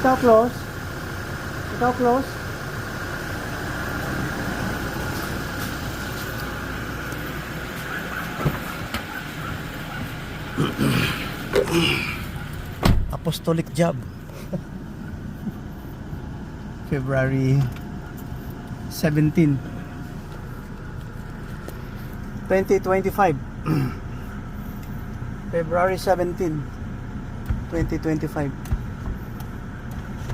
Ikaw close. Ikaw close. Apostolic job. February 17, 2025. February 17, 2025.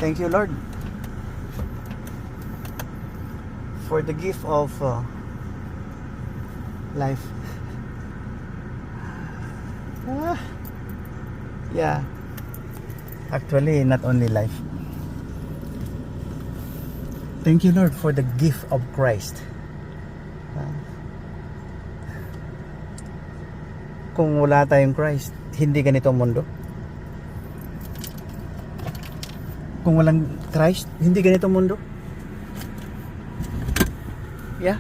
Thank you, Lord, for the gift of life. Yeah, actually not only life. Thank you, Lord, for the gift of Christ. Kung wala tayong Christ, hindi ganito ang mundo. Kung walang Christ, hindi ganito ang mundo. Yeah.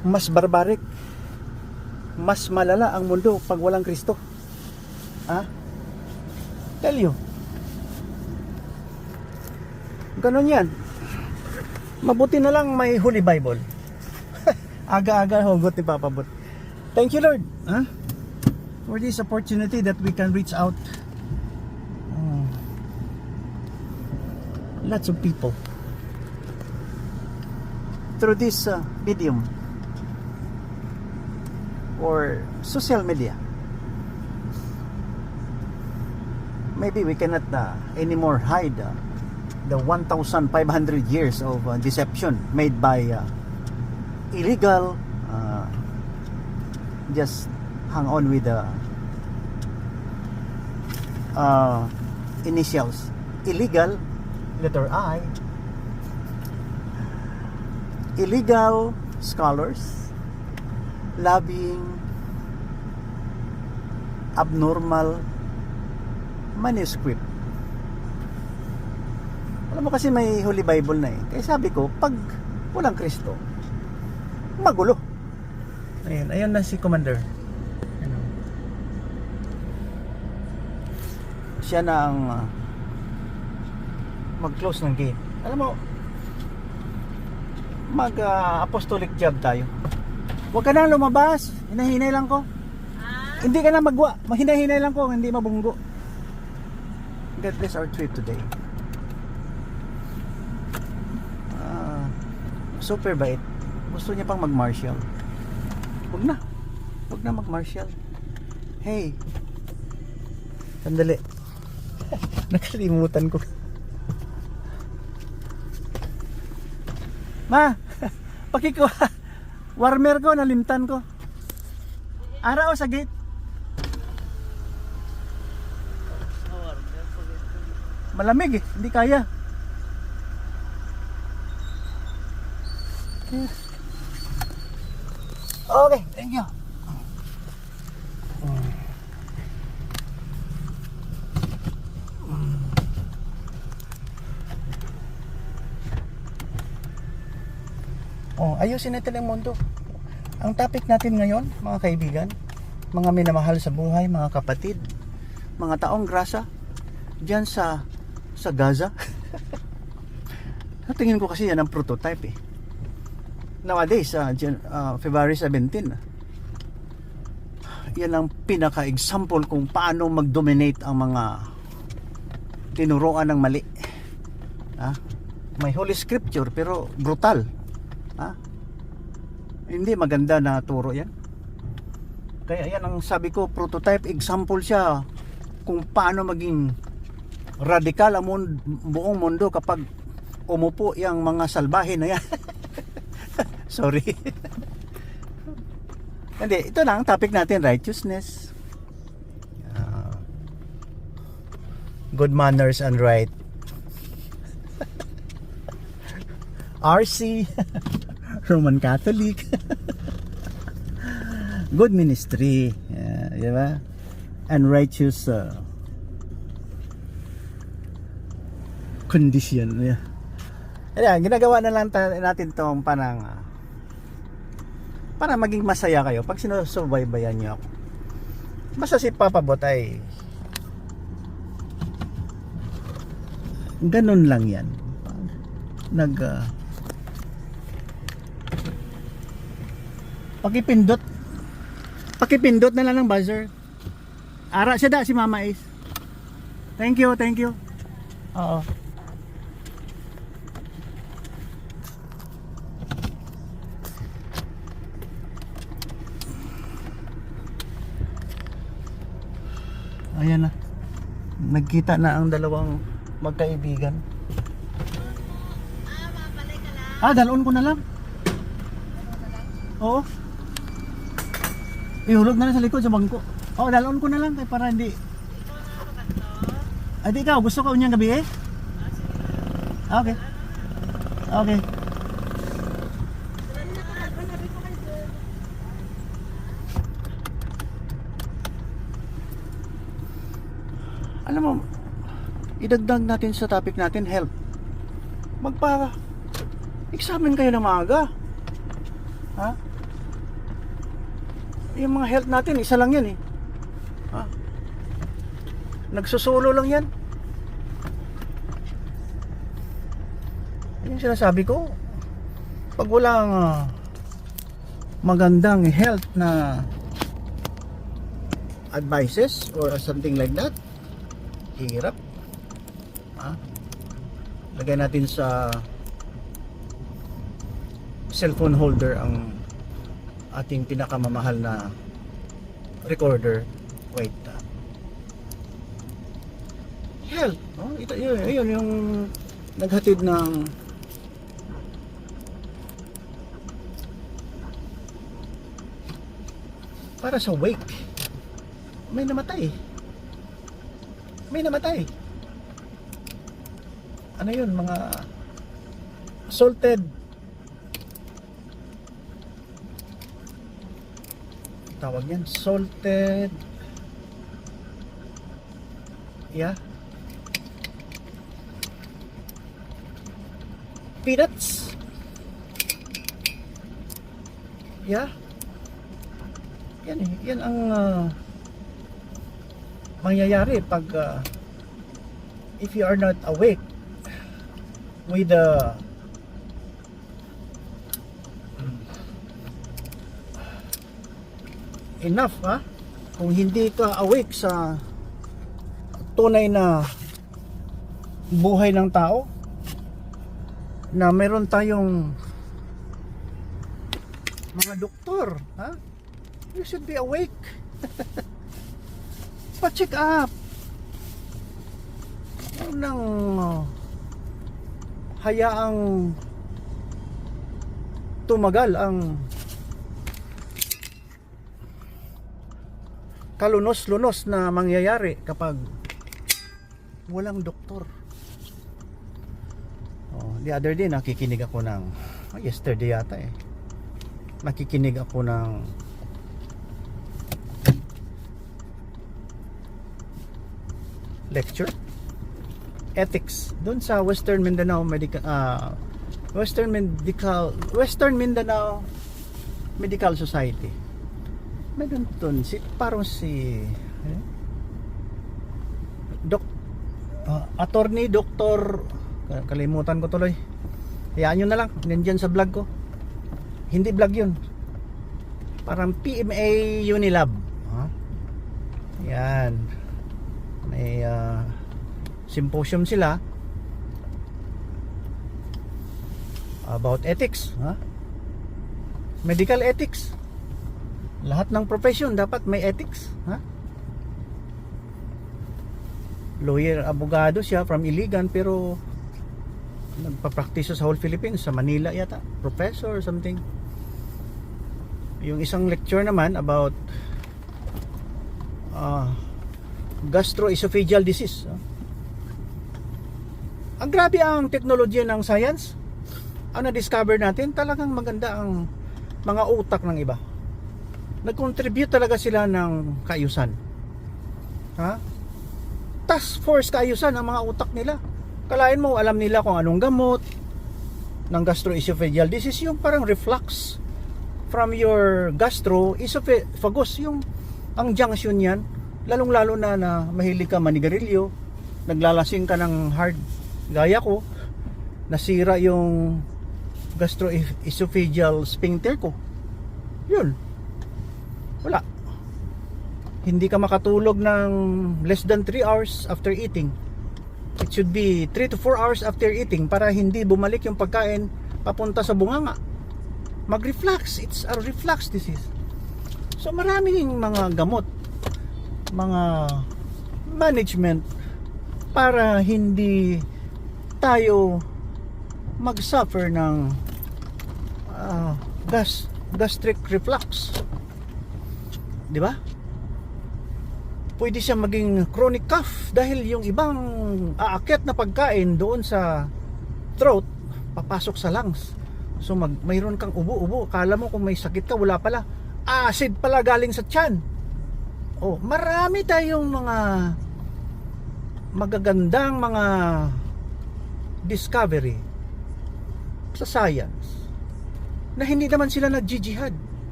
Mas barbaric, mas malala ang mundo pag walang Kristo. Tell you. Ganon yan. Mabuti na lang may Holy Bible. Aga-aga hugot ni Papa Bot. Thank you, Lord, for this opportunity that we can reach out lots of people through this medium or social media. Maybe we cannot anymore hide the 1,500 years of deception made by illegal just hang on with the initials. Illegal, letter I. Illegal scholars loving abnormal manuscript. Alam mo kasi may Holy Bible na eh. Kaya sabi ko, pag walang Kristo, magulo. Ayun na si Commander. Siya na ang mag-close ng gate. Alam mo, mag-apostolic job tayo. Huwag ka na lumabas. Hinahinay lang ko. Hindi ka na magwa. Mahinahinay lang ko, hindi mabunggo. God bless our trip today. Super bait. Gusto niya pang mag-martial. Huwag na mag-martial. Hey, sandali. Nakalimutan ko. Ma, pakikuha. Warmer ko, nalimtan ko. Araw sa gate. Malamig eh, hindi kaya. Okay, thank you. Ayusin natin ang mundo. Ang topic natin ngayon, mga kaibigan, mga minamahal sa buhay, mga kapatid, mga taong grasa diyan sa Gaza. Tingin ko kasi yan ang prototype eh. Nowadays, February 17, yan ang pinaka-example kung paano mag-dominate ang mga tinuruan ng mali. May Holy Scripture pero brutal. Hindi maganda na turo yan. Kaya yan ang sabi ko, prototype, example siya kung paano maging radikal ang buong mundo kapag umupo yung mga salbahe na yan. Sorry. Hindi, ito lang topic natin, righteousness, good manners and right. RC Roman Catholic. Good ministry, diba? And righteous condition. Ayan, ginagawa na lang natin tong para maging masaya kayo pag sinusubaybayan niyo ako. Basta si Papa Bot ay Ganun lang yan. Nag pakipindot. Pakipindot na lang ng buzzer. Ara siya da si Mama Ace. Thank you, thank you. Oo. Ayan na. Nagkita na ang dalawang magkaibigan. Dalon ko na lang. Oo. Ihulog na lang sa likod sa bangko. Oo, dalon ko na lang kay para hindi. Ay, di ikaw, gusto ka unyang gabi eh? Okay. Okay. Alam mo, idagdag natin sa topic natin, health. Magpa-examine kayo ng maaga. Ha? Yung mga health natin, isa lang yan eh. Ha? Nagsusulo lang yan. Yung sinasabi ko, pag walang magandang health na advices or something like that, hirap. Lagay natin sa cellphone holder ang ating pinakamamahal na recorder. Wait. Health. Ito, yun yung naghatid ng para sa wake. May namatay. Ano yun, mga salted, tawag yan, salted, peanuts, yan ang mangyayari pag if you are not awake with the enough, kung hindi ka awake sa tunay na buhay ng tao, na meron tayong mga doktor, you should be awake. Pa-check up. Nang hayaang tumagal ang kalunos-lunos na mangyayari kapag walang doktor. The other day nakikinig ako ng yesterday yata nakikinig ako ng lecture ethics doon sa Western Mindanao Western Mindanao Medical Society. Meron doon attorney doktor, kalimutan ko tuloy. Hayaan nyo na lang, nandiyan sa vlog ko. Hindi vlog yun, parang PMA Unilab. Yan, may symposium sila about ethics, medical ethics. Lahat ng profession dapat may ethics, lawyer, abogado siya from Iligan pero nagpa-practice sa whole Philippines, sa Manila yata, professor or something. Yung isang lecture naman about gastroesophageal disease. Ang grabe ang teknolohiya ng science. Ang na-discover natin, talagang maganda ang mga utak ng iba. Nag-contribute talaga sila ng kaayusan. Task force kaayusan ang mga utak nila. Kalain mo, alam nila kung anong gamot ng gastroesophageal disease, yung parang reflux from your gastroesophagus, yung ang junction yan, lalong lalo na mahilig ka manigarilyo, naglalasing ka ng hard Gaya ko, nasira yung gastroesophageal sphincter ko. Yun. Wala. Hindi ka makatulog ng less than 3 hours after eating. It should be 3 to 4 hours after eating para hindi bumalik yung pagkain papunta sa bunganga. Mag-reflux. It's a reflux disease. So maraming mga gamot, mga management para hindi tayo mag-suffer ng gastric reflux. Di ba? Pwede siya maging chronic cough dahil yung ibang aakyat na pagkain doon sa throat papasok sa lungs. So mayroon kang ubo-ubo, akala mo kung may sakit ka, wala pala, acid pala galing sa tiyan. Oh, marami tayong mga magagandang mga discovery sa science na hindi naman sila nag-jihad,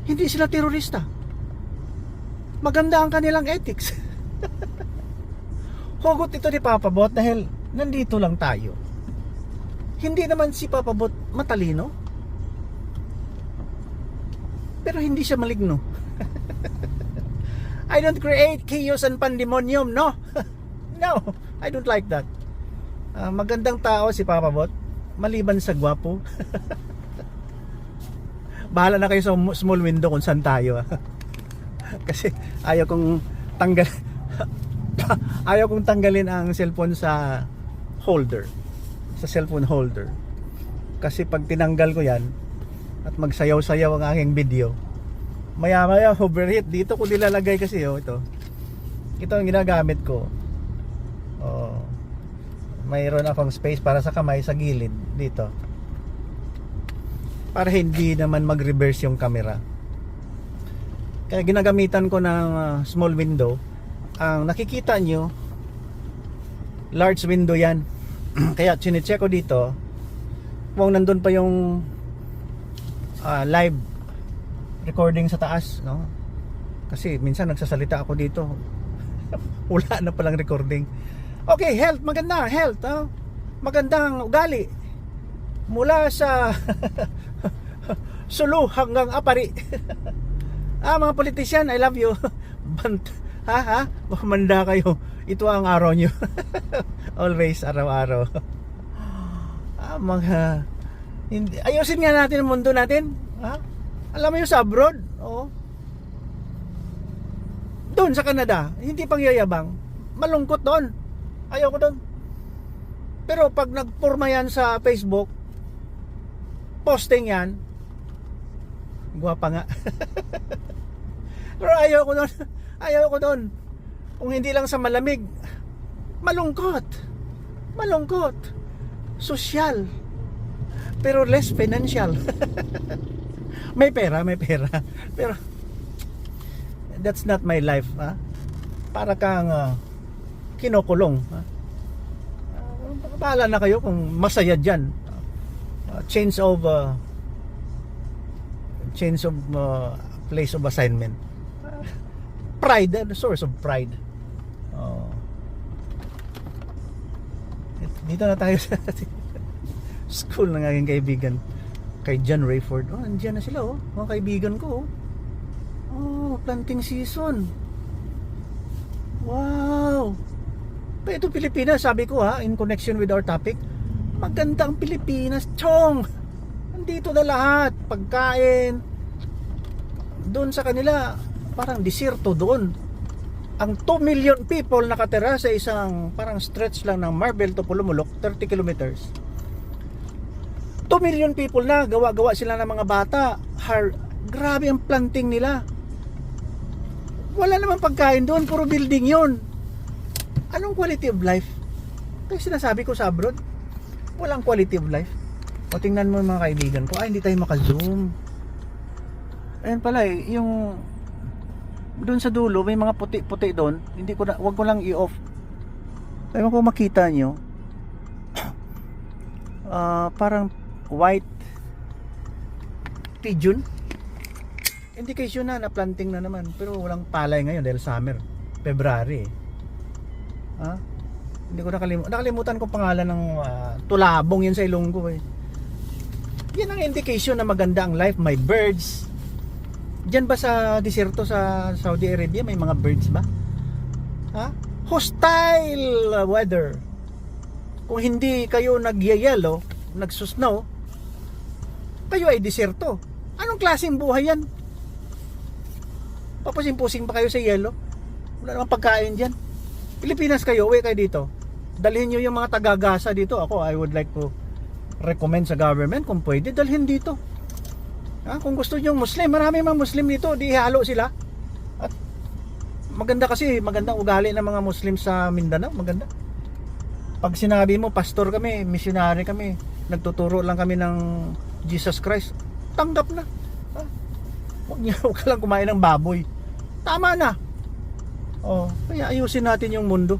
hindi sila terorista. Maganda ang kanilang ethics. Hugot ito ni Papa Bot dahil nandito lang tayo. Hindi naman si Papa Bot matalino, pero hindi siya maligno. I don't create chaos and pandemonium, no. No, I don't like that. Magandang tao si Papa Bot, maliban sa gwapo. Bahala na kayo sa small window kung saan tayo. Kasi ayaw kong tanggalin ang cellphone sa holder, sa cellphone holder. Kasi pag tinanggal ko yan at magsayaw-sayaw ang aking video, maya-maya overheat. Dito ko nilalagay kasi ito ang ginagamit ko. Mayroon akong space para sa kamay sa gilid dito, para hindi naman mag-reverse yung camera. Kaya ginagamitan ko ng small window. Ang nakikita nyo, large window yan. Kaya chinecheck ko dito kung nandun pa yung live recording sa taas, no? Kasi minsan nagsasalita ako dito, wala na palang recording. Okay, health, maganda, health, magandang ugali mula sa Sulu hanggang Apari. Mga politician, I love you. Mamanda kayo. Ito ang araw nyo. Always, araw-araw. Ayusin nga natin ang mundo natin. Alam mo yung sa abroad, doon sa Canada, hindi pang yayabang, malungkot doon. Ayaw ko doon. Pero pag nagporma yan sa Facebook, posting yan, guwapa nga. Pero ayaw ko doon. Kung hindi lang sa malamig, malungkot, social, pero less financial. may pera, pero that's not my life. Para kang kinukulong. Bahala na kayo kung masaya dyan. Change of place of assignment. Pride, the source of pride. Dito na tayo sa school ng aking kaibigan, kay John Rayford. Andiyan na sila, mga kaibigan ko. Planting season. Wow. Pero ito Pilipinas, sabi ko in connection with our topic, maganda ang Pilipinas, chong. Nandito na lahat, pagkain. Doon sa kanila, parang desierto doon. Ang 2 million people nakatira sa isang parang stretch lang ng Marbel to Pulumulok, 30 kilometers. 2 million people na, gawa-gawa sila ng mga bata. Grabe ang planting nila. Wala namang pagkain doon, puro building yun. Anong quality of life? Kasi sinasabi ko sa abroad, walang quality of life. O tingnan mo mga kaibigan ko, hindi tayo maka-zoom. Ayan pala yung doon sa dulo may mga puti-puti doon. Wag ko lang i-off. Ewan ko makita nyo. Parang white pigeon. Indication na planting na naman, pero walang palay ngayon dahil summer, February. Hindi ko nakalimutan ko pangalan ng Tulabong yun sa Ilonggo eh. Yan ang indication na maganda ang life, may birds. Diyan ba sa disyerto sa Saudi Arabia may mga birds ba? Ha? Hostile weather. Kung hindi kayo nagyayelo, nagsusnow, kayo ay disyerto. Anong klaseng buhay yan? Papusing-pusing pa kayo sa yelo? Wala namang pagkain dyan. Pilipinas kayo, uwi kayo dito. Dalhin nyo yung mga tagagasa dito. Ako, I would like to recommend sa government kung pwede, dalhin dito. Kung gusto nyo Muslim, marami mga Muslim dito, di halo sila. At maganda kasi, magandang ugali ng mga Muslim sa Mindanao, maganda. Pag sinabi mo, pastor kami, missionary kami, nagtuturo lang kami ng Jesus Christ, tanggap na. Huwag ka lang kumain ng baboy. Tama na. Kaya ayusin natin yung mundo.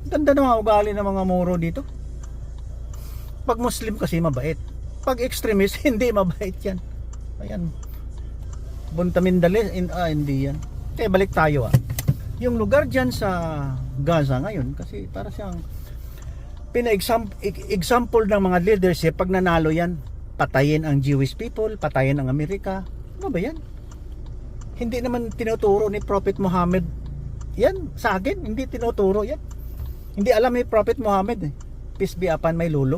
Ganda ng mga ugali ng mga Moro dito. Pag Muslim kasi mabait. Pag extremist, hindi mabait yan. Ayan. Buntamindales, hindi yan. Kaya balik tayo Yung lugar dyan sa Gaza ngayon, kasi para siyang example ng mga leadership, pag nanalo yan, patayin ang Jewish people, patayin ang Amerika. Ano ba yan? Hindi naman tinuturo ni Prophet Muhammad yan sa akin, hindi tinuturo yan. Hindi alam ni Prophet Muhammad peace be upon my lolo.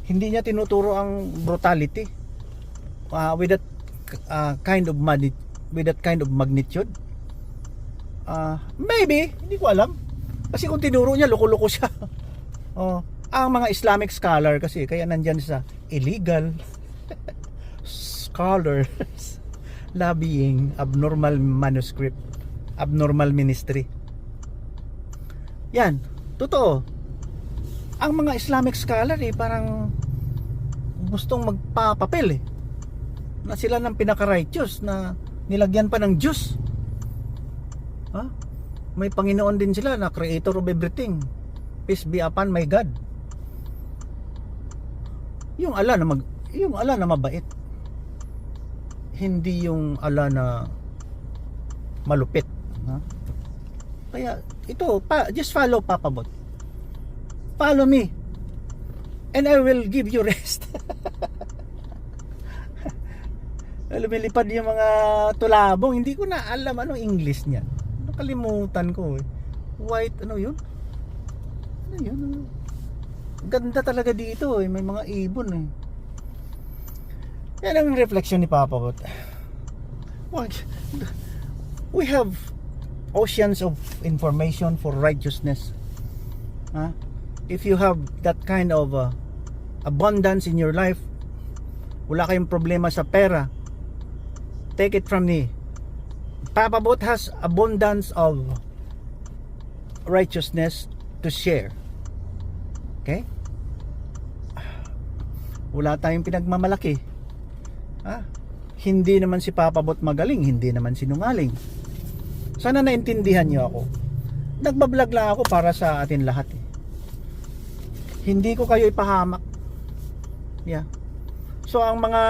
Hindi niya tinuturo ang brutality with that kind of magnitude. Maybe, hindi ko alam. Kasi kung tinuro niya, loko-loko siya. Ang mga Islamic scholar kasi, kaya nandyan sa illegal scholars lobbying, abnormal manuscript, abnormal ministry. Yan, totoo. Ang mga Islamic scholar parang gustong magpapapel na sila ng pinaka-righteous na nilagyan pa ng Diyos. May Panginoon din sila na creator of everything. Peace be upon my God. Yung Allah na mabait. Hindi yung Allah na malupit. Kaya ito, just follow Papa Bot. Follow me. And I will give you rest. Lumilipad yung mga tulabong. Hindi ko na alam anong English niyan. Nakalimutan ko White, ano yun? Ano yun? Ganda talaga dito May mga ibon Yan ang reflection ni Papa Bot. We have oceans of information for righteousness. If you have that kind of abundance in your life, wala kayong problema sa pera, take it from me. Papa Bot has abundance of righteousness to share. Okay? Wala tayong pinagmamalaki. Hindi naman si Papa Bot magaling, hindi naman sinungaling. Sana naintindihan niyo ako. Nagbablog lang ako para sa atin lahat Hindi ko kayo ipahamak. Yeah. So ang mga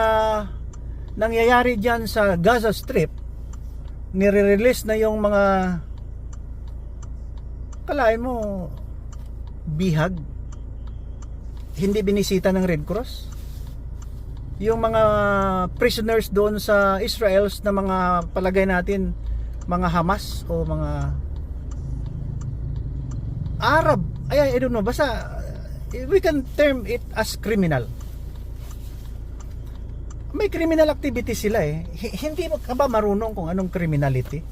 nangyayari dyan sa Gaza Strip, nire-release na yung mga kalain mo bihag, hindi binisita ng Red Cross. Yung mga prisoners doon sa Israel na mga palagay natin mga Hamas o mga Arab, I don't know, basta we can term it as criminal. May criminal activity sila Hindi ka ba marunong kung anong criminality?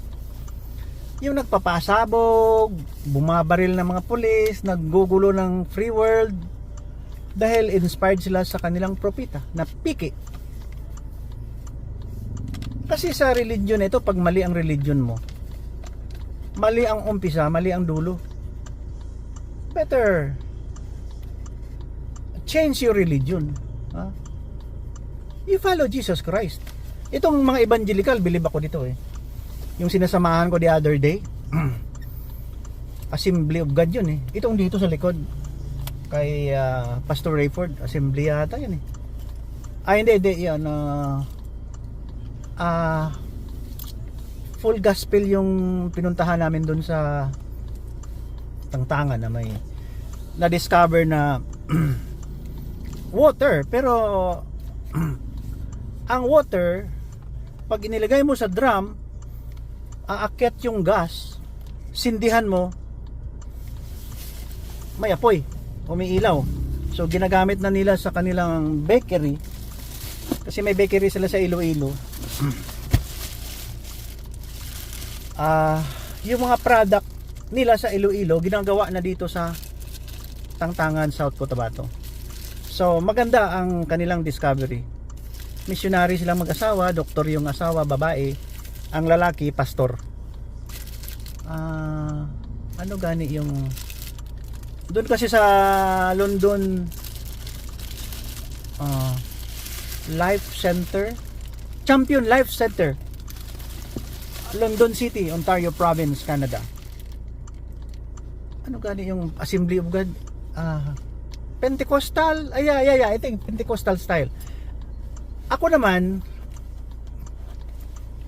Yung nagpapasabog, bumabaril ng mga pulis, naggugulo ng free world dahil inspired sila sa kanilang propeta na piki. Kasi sa religion ito, pag mali ang religion mo, mali ang umpisa, mali ang dulo. Better change your religion. You follow Jesus Christ. Itong mga evangelical, believe ako dito Yung sinasamahan ko the other day, Assembly of God yun Itong dito sa likod kay Pastor Rayford, Assembly yata yun hindi yan full gospel yung pinuntahan namin doon sa tangtangan na may na-discover na water, pero ang water pag inilagay mo sa drum, aakyat yung gas, sindihan mo, may apoy, umiilaw. So ginagamit na nila sa kanilang bakery, kasi may bakery sila sa Iloilo. Yung mga product nila sa Iloilo ginagawa na dito sa Tangtangan, South Cotabato. So maganda ang kanilang discovery. Missionary silang mag-asawa, doktor yung asawa, babae, ang lalaki pastor. Ano gani yung doon kasi sa London Life Center, Champion Life Center, London City, Ontario Province, Canada. Ano gani yung Assembly of God? Pentecostal, I think Pentecostal style. Ako naman,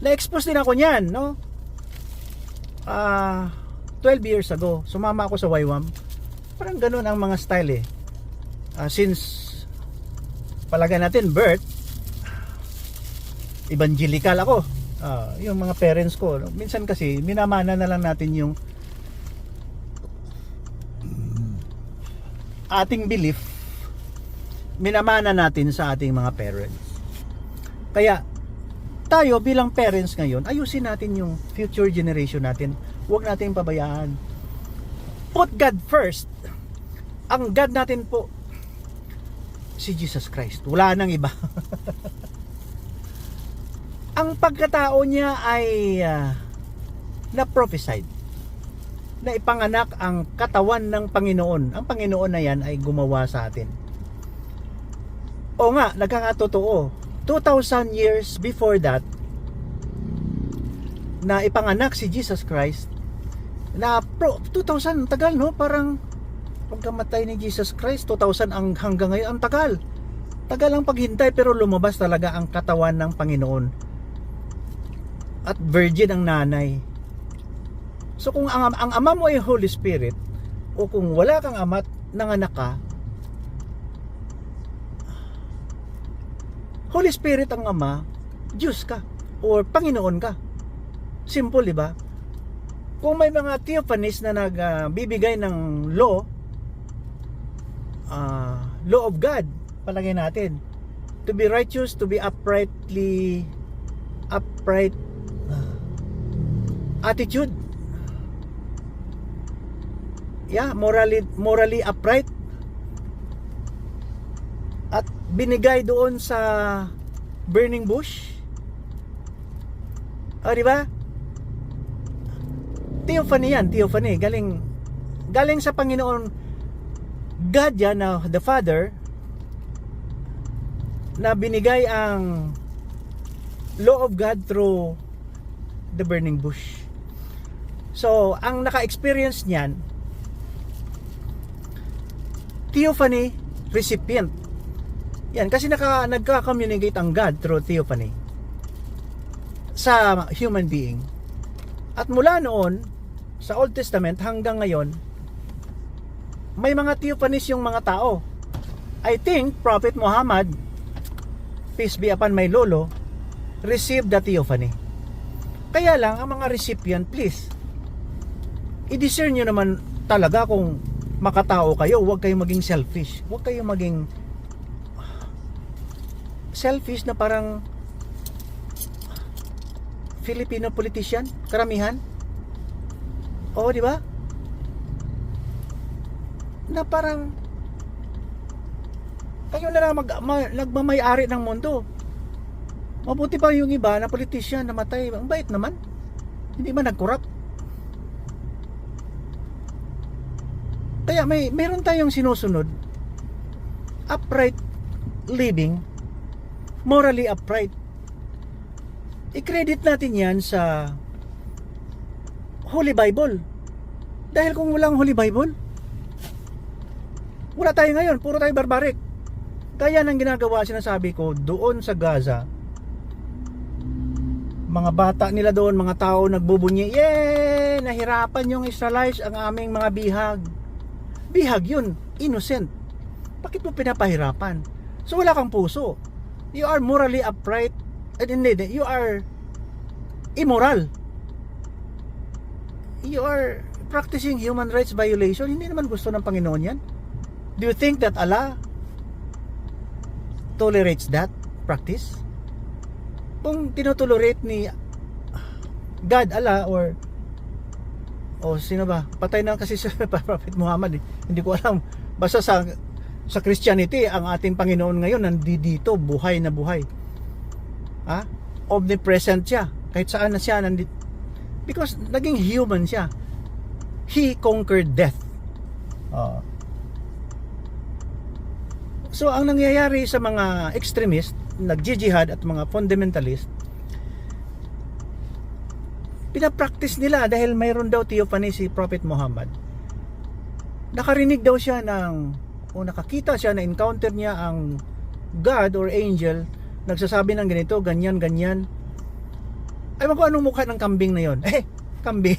na-expose din ako niyan, no? 12 years ago, sumama ako sa YWAM. Parang ganun ang mga style eh. Since palagay natin birth, evangelical ako. Yung mga parents ko, no? Minsan kasi minamana na lang natin yung ating belief, minamana natin sa ating mga parents. Kaya tayo bilang parents ngayon, ayusin natin yung future generation natin. Huwag natin pabayaan. Put God first. Ang God natin po si Jesus Christ. Wala nang iba. Ang pagkatao niya ay na-prophesied, na ipanganak ang katawan ng Panginoon. Ang Panginoon na yan ay gumawa sa atin. O nga, nagkakatotoo. 2,000 years before that, na ipanganak si Jesus Christ, na 2,000, tagal no? Parang pagkamatay ni Jesus Christ, 2,000 hanggang ngayon, ang tagal. Tagal ang paghintay, pero lumabas talaga ang katawan ng Panginoon. At virgin ang nanay. So kung ang ama mo ay Holy Spirit, o kung wala kang ama at nanganak ka, Holy Spirit ang ama, Diyos ka, or Panginoon ka. Simple, di ba? Kung may mga theophanies na nagbibigay ng law of God, palagay natin, to be righteous, to be upright attitude, morally upright, at binigay doon sa burning bush. Di ba? Theophany yan, theophany. Galing sa Panginoon God yan, na the Father, na binigay ang law of God through the burning bush. So, ang naka-experience niyan, theophany recipient. Yan, kasi nagka-communicate ang God through theophany sa human being. At mula noon, sa Old Testament hanggang ngayon, may mga theophanies yung mga tao. I think Prophet Muhammad, peace be upon my lolo, received the theophany. Kaya lang, ang mga recipient, please, i-discern nyo naman talaga kung makatao kayo. Huwag kayong maging selfish. Huwag kayong maging selfish na parang Filipino politician, karamihan. Oo, di ba? Na parang kayo na lang nagmamay-ari ng mundo. Mabuti pa yung iba na politician namatay, ang bait naman. Hindi man nag-corrupt. Kaya meron tayong sinusunod. Upright living, morally upright. I-credit natin yan sa Holy Bible. Dahil kung walang Holy Bible, wala tayo ngayon, puro tayo barbaric. Kaya nang ginagawa, sinasabi ko, doon sa Gaza, mga bata nila doon, mga tao nagbubunyi, yay, nahirapan yung Israelites, ang aming mga bihag. Bihag yun, innocent. Bakit mo pinapahirapan? So wala kang puso. You are morally upright, hindi, you are immoral. You are practicing human rights violation. Hindi naman gusto ng Panginoon yan. Do you think that Allah tolerates that practice? Kung tinotolerate ni God, Allah, or sino ba? Patay na kasi si Prophet Muhammad eh. Hindi ko alam. Basta sa Christianity, ang ating Panginoon ngayon nandito, buhay na buhay. Omnipresent siya. Kahit saan na siya nandito. Because naging human siya. He conquered death. So ang nangyayari sa mga extremist, nag-jihad at mga fundamentalist, pinapractice nila dahil mayroon daw theophany si Prophet Muhammad. Nakarinig daw siya nakakita siya, na encounter niya ang God or angel, nagsasabi ng ganito, ganyan, ganyan. Ay, ko anong mukha ng kambing na yon? Kambing.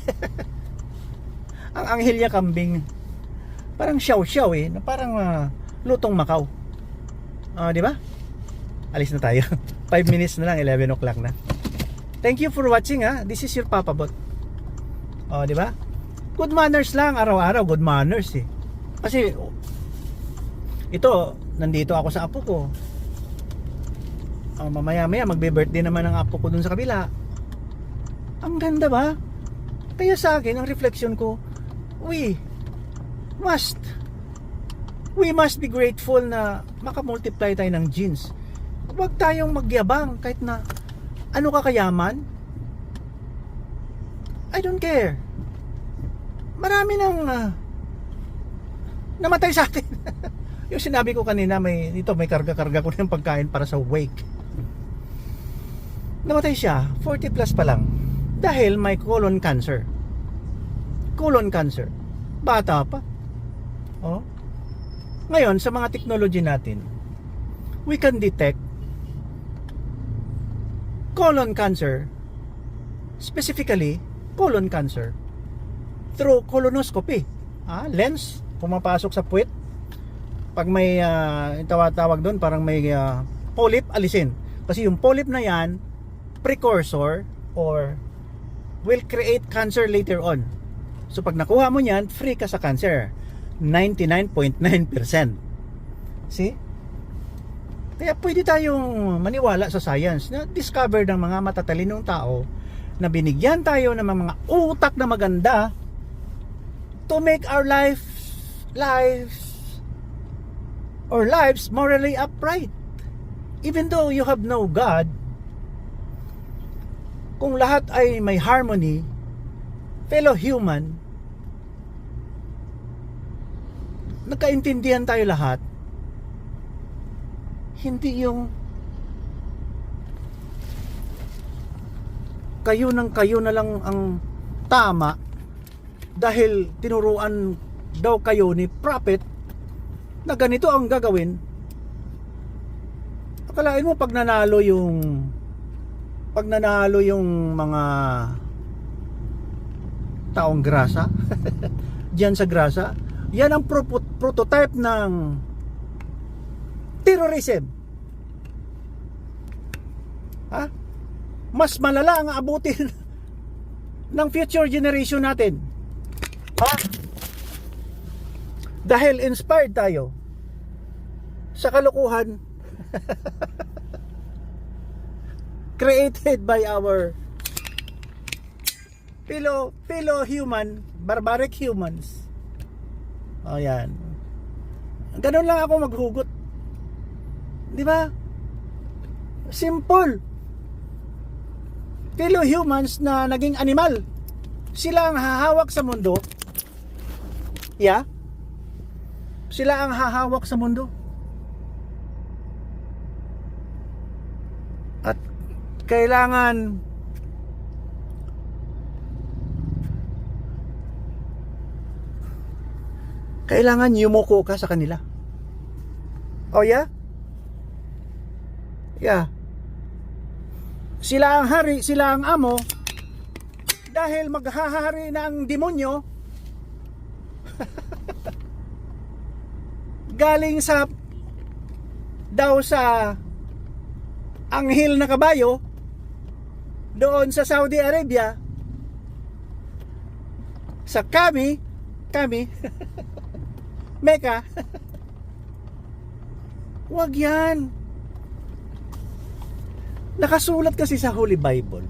Ang anghel niya kambing. Parang xiao-xiao na parang lutong Macau. Di ba? Alis na tayo. 5 minutes na lang, 11 o'clock na. Thank you for watching This is your Papa Bot. Di ba? Good manners lang, araw-araw good manners Kasi ito, nandito ako sa apo ko. Mamaya-maya magbe-birthday naman ang apo ko dun sa kabila. Ang ganda ba? Kaya sa akin, ang reflection ko, we must be grateful na makamultiply tayo ng genes. Huwag tayong magyabang kahit na ano ka kayaman. I don't care. Marami nang namatay sa atin. Yung sinabi ko kanina, may karga-karga ko ng pagkain para sa wake. Namatay siya, 40 plus pa lang. Dahil may colon cancer. Colon cancer. Bata pa. Ngayon, sa mga technology natin, we can detect colon cancer, specifically colon cancer, through colonoscopy. Lens, pumapasok sa puwet. Pag may tawag doon, parang may polyp, alisin. Kasi yung polyp na yan, precursor or will create cancer later on. So pag nakuha mo yan, free ka sa cancer. 99.9%. See? Kaya pwede tayong maniwala sa science na discover ng mga matatalinong tao na binigyan tayo ng mga utak na maganda to make our lives morally upright. Even though you have no God, kung lahat ay may harmony, fellow human, nagkaintindihan tayo lahat, hindi yung kayo na lang ang tama dahil tinuruan daw kayo ni prophet na ganito ang gagawin. Akalain mo pag nanalo yung mga taong grasa diyan sa grasa, yan ang prototype ng terrorism. Mas malala ang abutin ng future generation natin. Dahil inspired tayo sa kalokohan created by our fellow human, barbaric humans. Yan. Ganun lang ako maghugot. Di ba? Simple. Fellow humans na naging animal. Sila ang hahawak sa mundo. Sila ang hahawak sa mundo. At kailangan yumuko ka sa kanila. Yeah. Sila ang hari, sila ang amo. Dahil maghahari na ang demonyo galing sa daw sa anghel na kabayo doon sa Saudi Arabia, sa kami Mecca. Wag yan. Nakasulat kasi sa Holy Bible.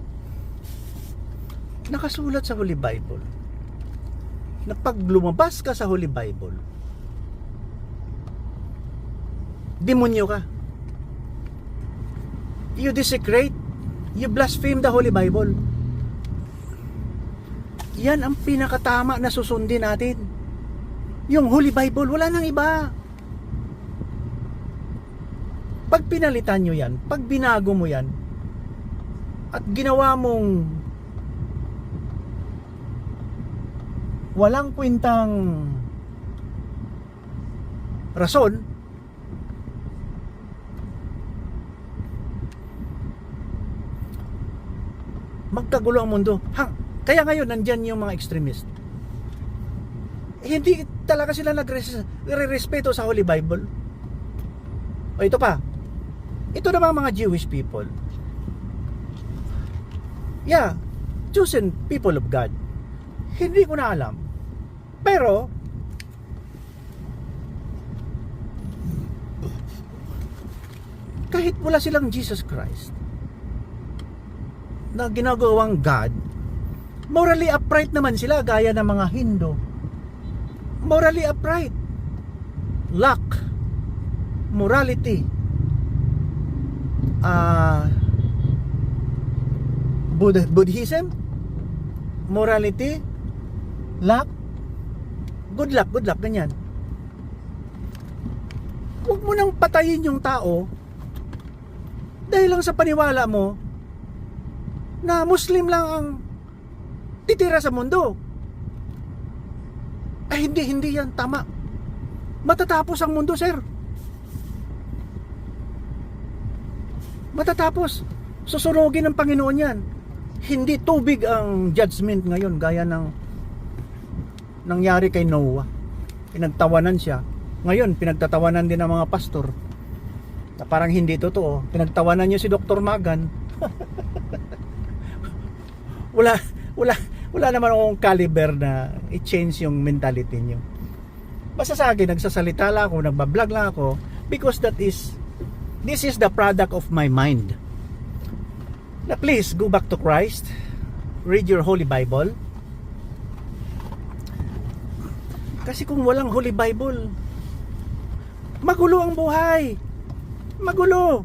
Nakasulat sa Holy Bible na pag lumabas ka sa Holy Bible, demonyo ka. You desecrate, you blaspheme the Holy Bible. Yan ang pinakatama na susundin natin. Yung Holy Bible, wala nang iba. Pag pinalitan nyo yan, pag binago mo yan, at ginawa mong walang kwentang rason, magkagulo ang mundo. Kaya ngayon nandyan yung mga extremist. Hindi talaga sila nagre-respeto sa Holy Bible. O ito pa, ito namang mga Jewish people, yeah, chosen people of God. Hindi ko na alam, pero kahit wala silang Jesus Christ na ginagawang God, morally upright naman sila, gaya ng mga Hindu. Morally upright, lack morality, Buddhism, morality, lack, good luck, ganyan. Huwag mo nang patayin yung tao dahil lang sa paniwala mo na Muslim lang ang titira sa mundo. Ay, hindi yan tama. Matatapos ang mundo, sir. Matatapos. Susunugin ng Panginoon yan. Hindi tubig ang judgment ngayon, gaya ng nangyari kay Noah. Pinagtawanan siya. Ngayon, pinagtatawanan din ng mga pastor na parang hindi totoo. Pinagtawanan niyo si Dr. Magan. wala naman akong caliber na i-change yung mentality niyo. Basta sa akin, nagsasalita lang ako, nagbablog lang ako, because this is the product of my mind. Na please, go back to Christ. Read your Holy Bible. Kasi kung walang Holy Bible, magulo ang buhay. Magulo.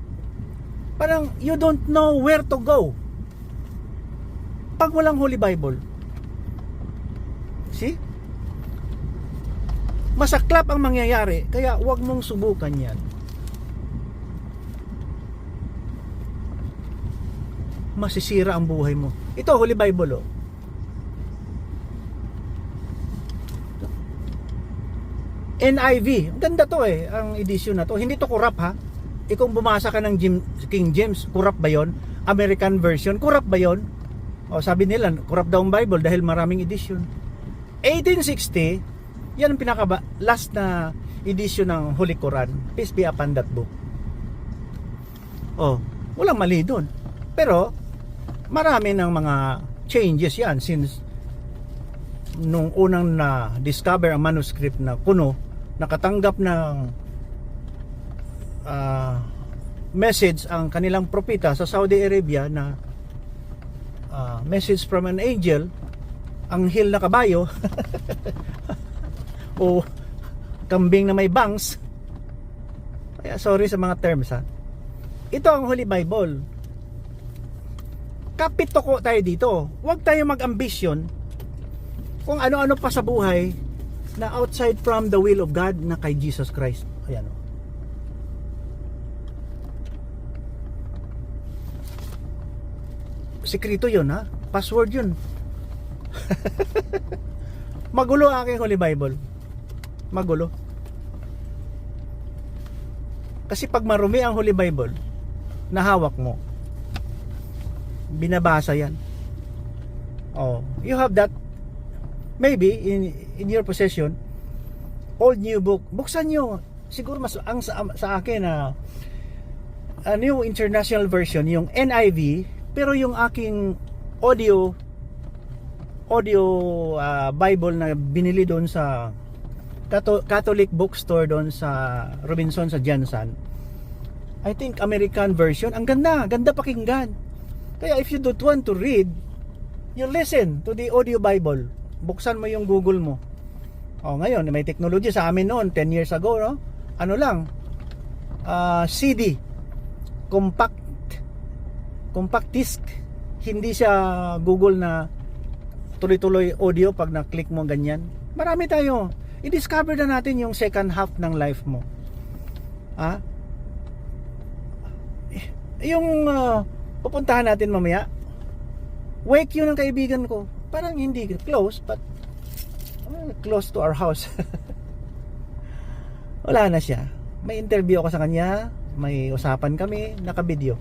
Parang you don't know where to go pag walang Holy Bible. See? Masaklap ang mangyayari, kaya huwag mong subukan yan. Masisira ang buhay mo. Ito, Holy Bible, oh. NIV, ang ganda to eh, ang edition na to. Hindi to corrupt, ha. Kung bumasa ka ng King James, corrupt ba yon? American version, corrupt ba yon? O sabi nila, corrupt daw ang Bible dahil maraming edition. 1860, yan ang last na edition ng Holy Quran. Peace be upon that book. Oh, walang mali doon. Pero marami ng mga changes yan since nung unang na discover ang manuscript na kuno, nakatanggap ng message ang kanilang propeta sa Saudi Arabia na message from an angel, anghel na kabayo o kambing na may bangs. Kaya sorry sa mga terms, ha. Ito ang Holy Bible. Kapitoko tayo dito. Huwag tayo mag-ambition kung ano-ano pa sa buhay na outside from the will of God na kay Jesus Christ. Ayan, o. Sekreto yun, ha? Password yun. Magulo ang aking Holy Bible. Magulo. Kasi pag marumi ang Holy Bible, nahawak mo, binabasa yan. Oh, you have that maybe in your possession, old new book. Buksan nyo. Siguro mas ang sa akin na ano yung international version, yung NIV, pero yung aking audio Bible na binili doon sa Catholic bookstore doon sa Robinson sa Jansan. I think American version. Ang ganda pakinggan. Kaya if you don't want to read, you listen to the audio Bible. Buksan mo yung Google mo. Oh, ngayon may technology sa amin noon 10 years ago, no? Ano lang? CD. Compact disc. Hindi siya Google na tuloy-tuloy audio pag na-click mo ganyan. Marami tayo. I-discover na natin yung second half ng life mo. Ha? Yung pupuntahan natin mamaya, wake yun ng kaibigan ko. Parang hindi close, but close to our house. Wala na siya. May interview ako sa kanya, may usapan kami, naka-video.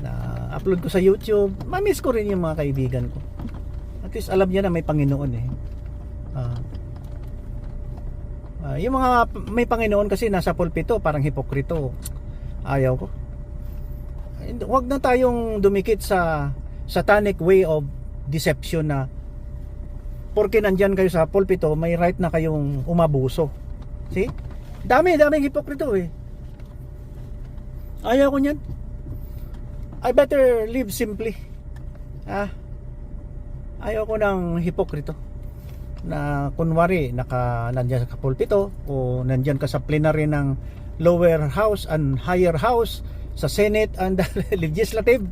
Na-upload ko sa YouTube. Ma-miss ko rin yung mga kaibigan ko. At least alam niya na may Panginoon eh. Yung mga may Panginoon kasi nasa pulpito, parang hipokrito. Ayaw ko. Huwag na tayong dumikit sa satanic way of deception na porque nandyan kayo sa pulpito, may right na kayong umabuso. See? Daming hipokrito eh. Ayaw ko niyan. I better live simply. Ayaw ko ng hipokrito na kunwari nandyan sa pulpito o nandyan ka sa plenary ng lower house and higher house, sa Senate and legislative,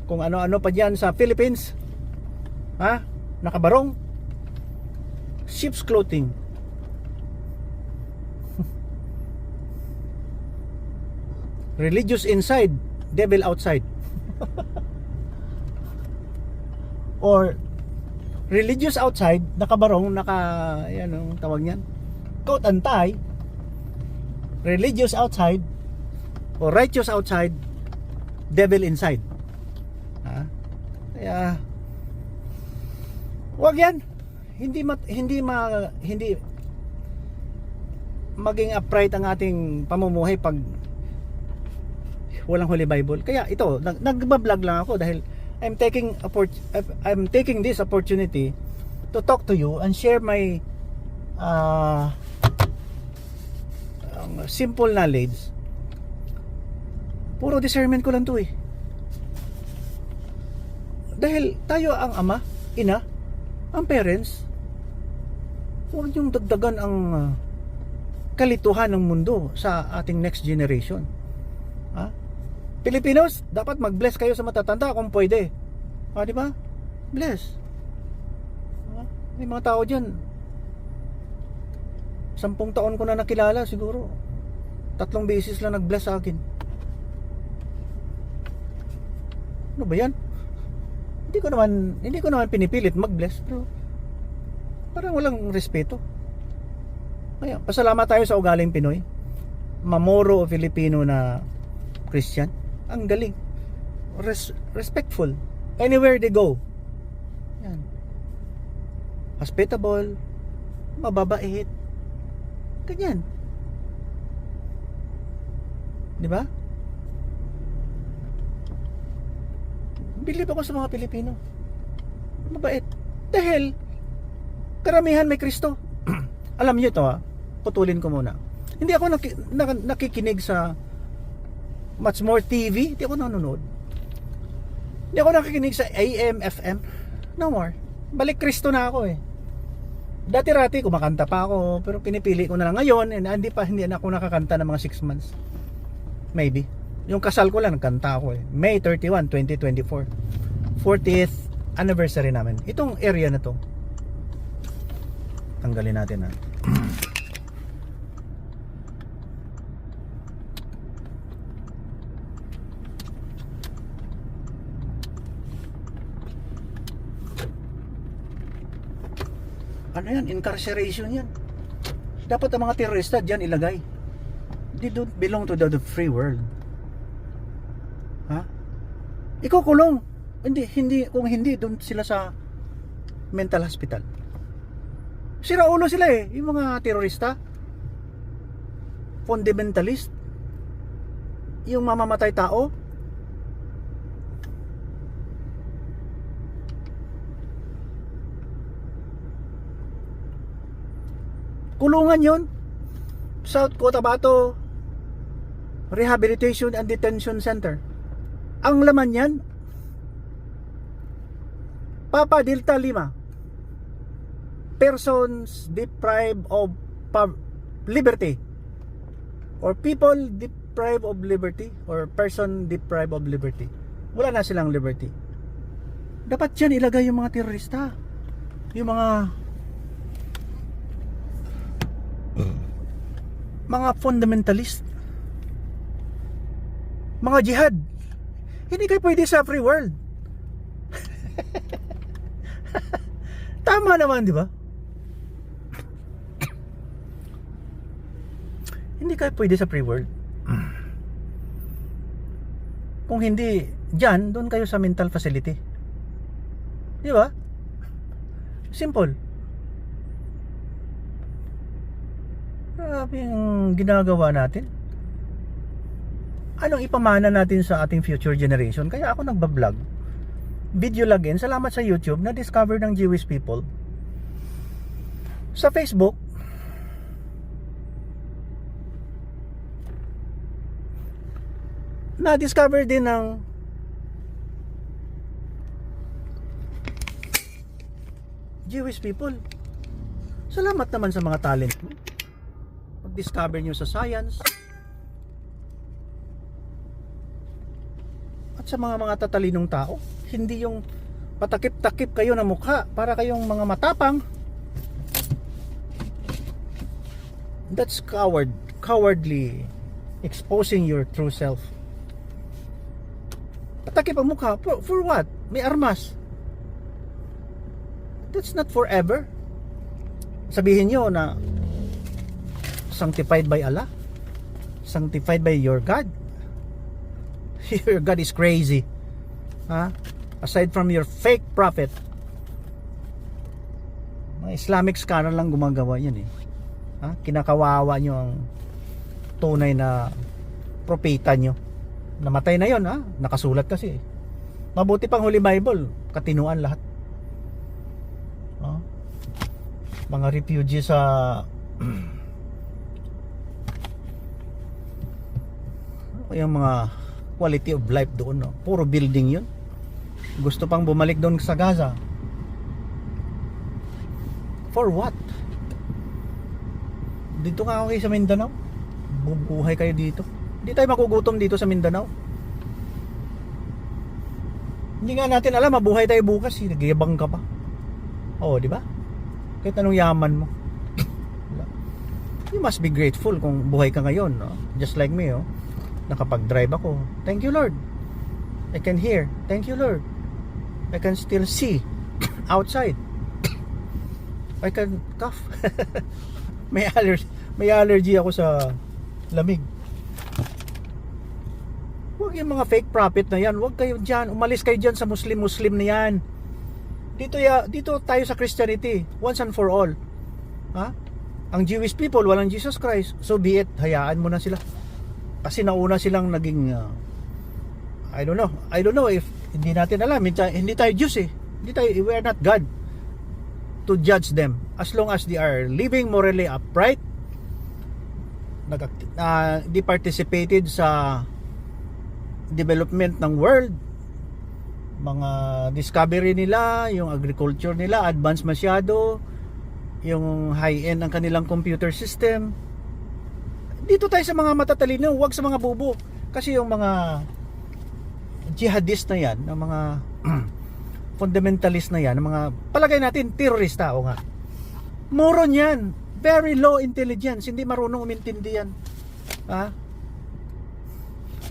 kung ano-ano pa dyan sa Philippines, nakabarong, sheep's clothing. Religious inside, devil outside. Or religious outside, nakabarong, yan ang tawag niyan, coat and tie. Religious outside o righteous outside, devil inside. Kaya wag yan. Hindi maging upright ang ating pamumuhay pag walang Holy Bible. Kaya ito, nagba-vlog lang ako dahil I'm taking this opportunity to talk to you and share my simple knowledge. Puro discernment ko lang to eh. Dahil tayo ang ama, ina, ang parents, huwag niyong dagdagan ang kalituhan ng mundo sa ating next generation. Pilipinos, dapat mag-bless kayo sa matatanda kung pwede. Di ba? Bless. May mga tao dyan, 10 taon ko na nakilala siguro. 3 beses lang nag-bless sa akin. Ano ba yan? Hindi ko naman pinipilit mag-bless, pero parang walang respeto. Kaya pasalamat tayo sa ugaling Pinoy. Mamoro o Filipino na Christian. Ang galing. Respectful. Anywhere they go. Yan. Hospitable. Mababait. Ganyan. Di ba? Believe ako sa mga Pilipino. Mabait. Dahil karamihan may Kristo. Alam niyo ito putulin ko muna. Hindi ako nakikinig sa Much More TV. Hindi ako nanonood. Hindi ako nakikinig sa AM, FM. No more. Balik Kristo na ako eh. Dati-rati kumakanta pa ako, pero pinipili ko na lang ngayon, hindi na ako nakakanta ng mga 6 months. Maybe. Yung kasal ko lang nagkanta ako eh. May 31, 2024. 40th anniversary namin. Itong area na to. Tanggalin natin Ano yan? Incarceration yan. Dapat ang mga terorista dyan ilagay. They don't belong to the free world. ikukulong. Hindi, kung hindi, doon sila sa mental hospital. Sira ulo sila eh, yung mga terorista, fundamentalist, yung mamamatay tao. Kulungan yun. South Cotabato Rehabilitation and Detention Center. Ang laman yan, Papa Delta Lima, persons deprived of liberty, or people deprived of liberty, or person deprived of liberty. Wala na silang liberty. Dapat dyan ilagay yung mga terorista, yung mga fundamentalist, mga jihad. Hindi kayo pwede sa free world. Tama naman, di ba? Hindi kayo pwede sa free world. Kung hindi dyan, doon kayo sa mental facility. Di ba? Simple. Grabe yung ginagawa natin. Anong ipamana natin sa ating future generation? Kaya ako nagbablog. Video login. Salamat sa YouTube na discover ng Jewish people. Sa Facebook, na-discover din ng Jewish people. Salamat naman sa mga talent mo. Pag-discover nyo sa science at sa mga tatalinong tao. Hindi yung patakip-takip kayo na mukha para kayong mga matapang. That's cowardly exposing your true self. Patakip ang mukha for what? May armas. That's not forever. Sabihin nyo na sanctified by Allah, sanctified by your God. Your God is crazy. Aside from your fake prophet, mga Islamic scholar lang gumagawa yan eh. Kinakawawa nyo ang tunay na propeta nyo. Namatay na yon, nakasulat kasi. Mabuti pang Holy Bible, katinuan lahat. Mga refugees sa yung mga quality of life doon, puro building yun. Gusto pang bumalik doon sa Gaza. For what? Dito nga ako kayo sa Mindanao. Bubuhay kayo dito. Hindi tayo makugutom dito sa Mindanao. Hindi nga natin alam, mabuhay tayo bukas, nagyabang ka pa. Di ba? Kahit anong yaman mo. You must be grateful kung buhay ka ngayon, just like me, nakapag-drive ako. Thank you, Lord. I can hear. Thank you, Lord. I can still see outside. I can cough. May allergy ako sa lamig. Huwag yung mga fake prophet na yan. Huwag kayo dyan. Umalis kayo dyan sa Muslim na yan. Dito tayo sa Christianity, once and for all. Ang Jewish people, walang Jesus Christ. So be it. Hayaan mo na sila. Kasi nauna silang naging I don't know if hindi natin alam. Hindi tayo Diyos eh. We are not God to judge them. As long as they are living morally upright, they participated sa development ng world, mga discovery nila, yung agriculture nila advanced masyado, yung high-end ang kanilang computer system. Dito tayo sa mga matatalino, huwag sa mga bubo. Kasi yung mga jihadist na yan, ng mga fundamentalist na yan, ng mga palagay natin terorista, nga. Moron yan. Very low intelligence, hindi marunong umintindi yan.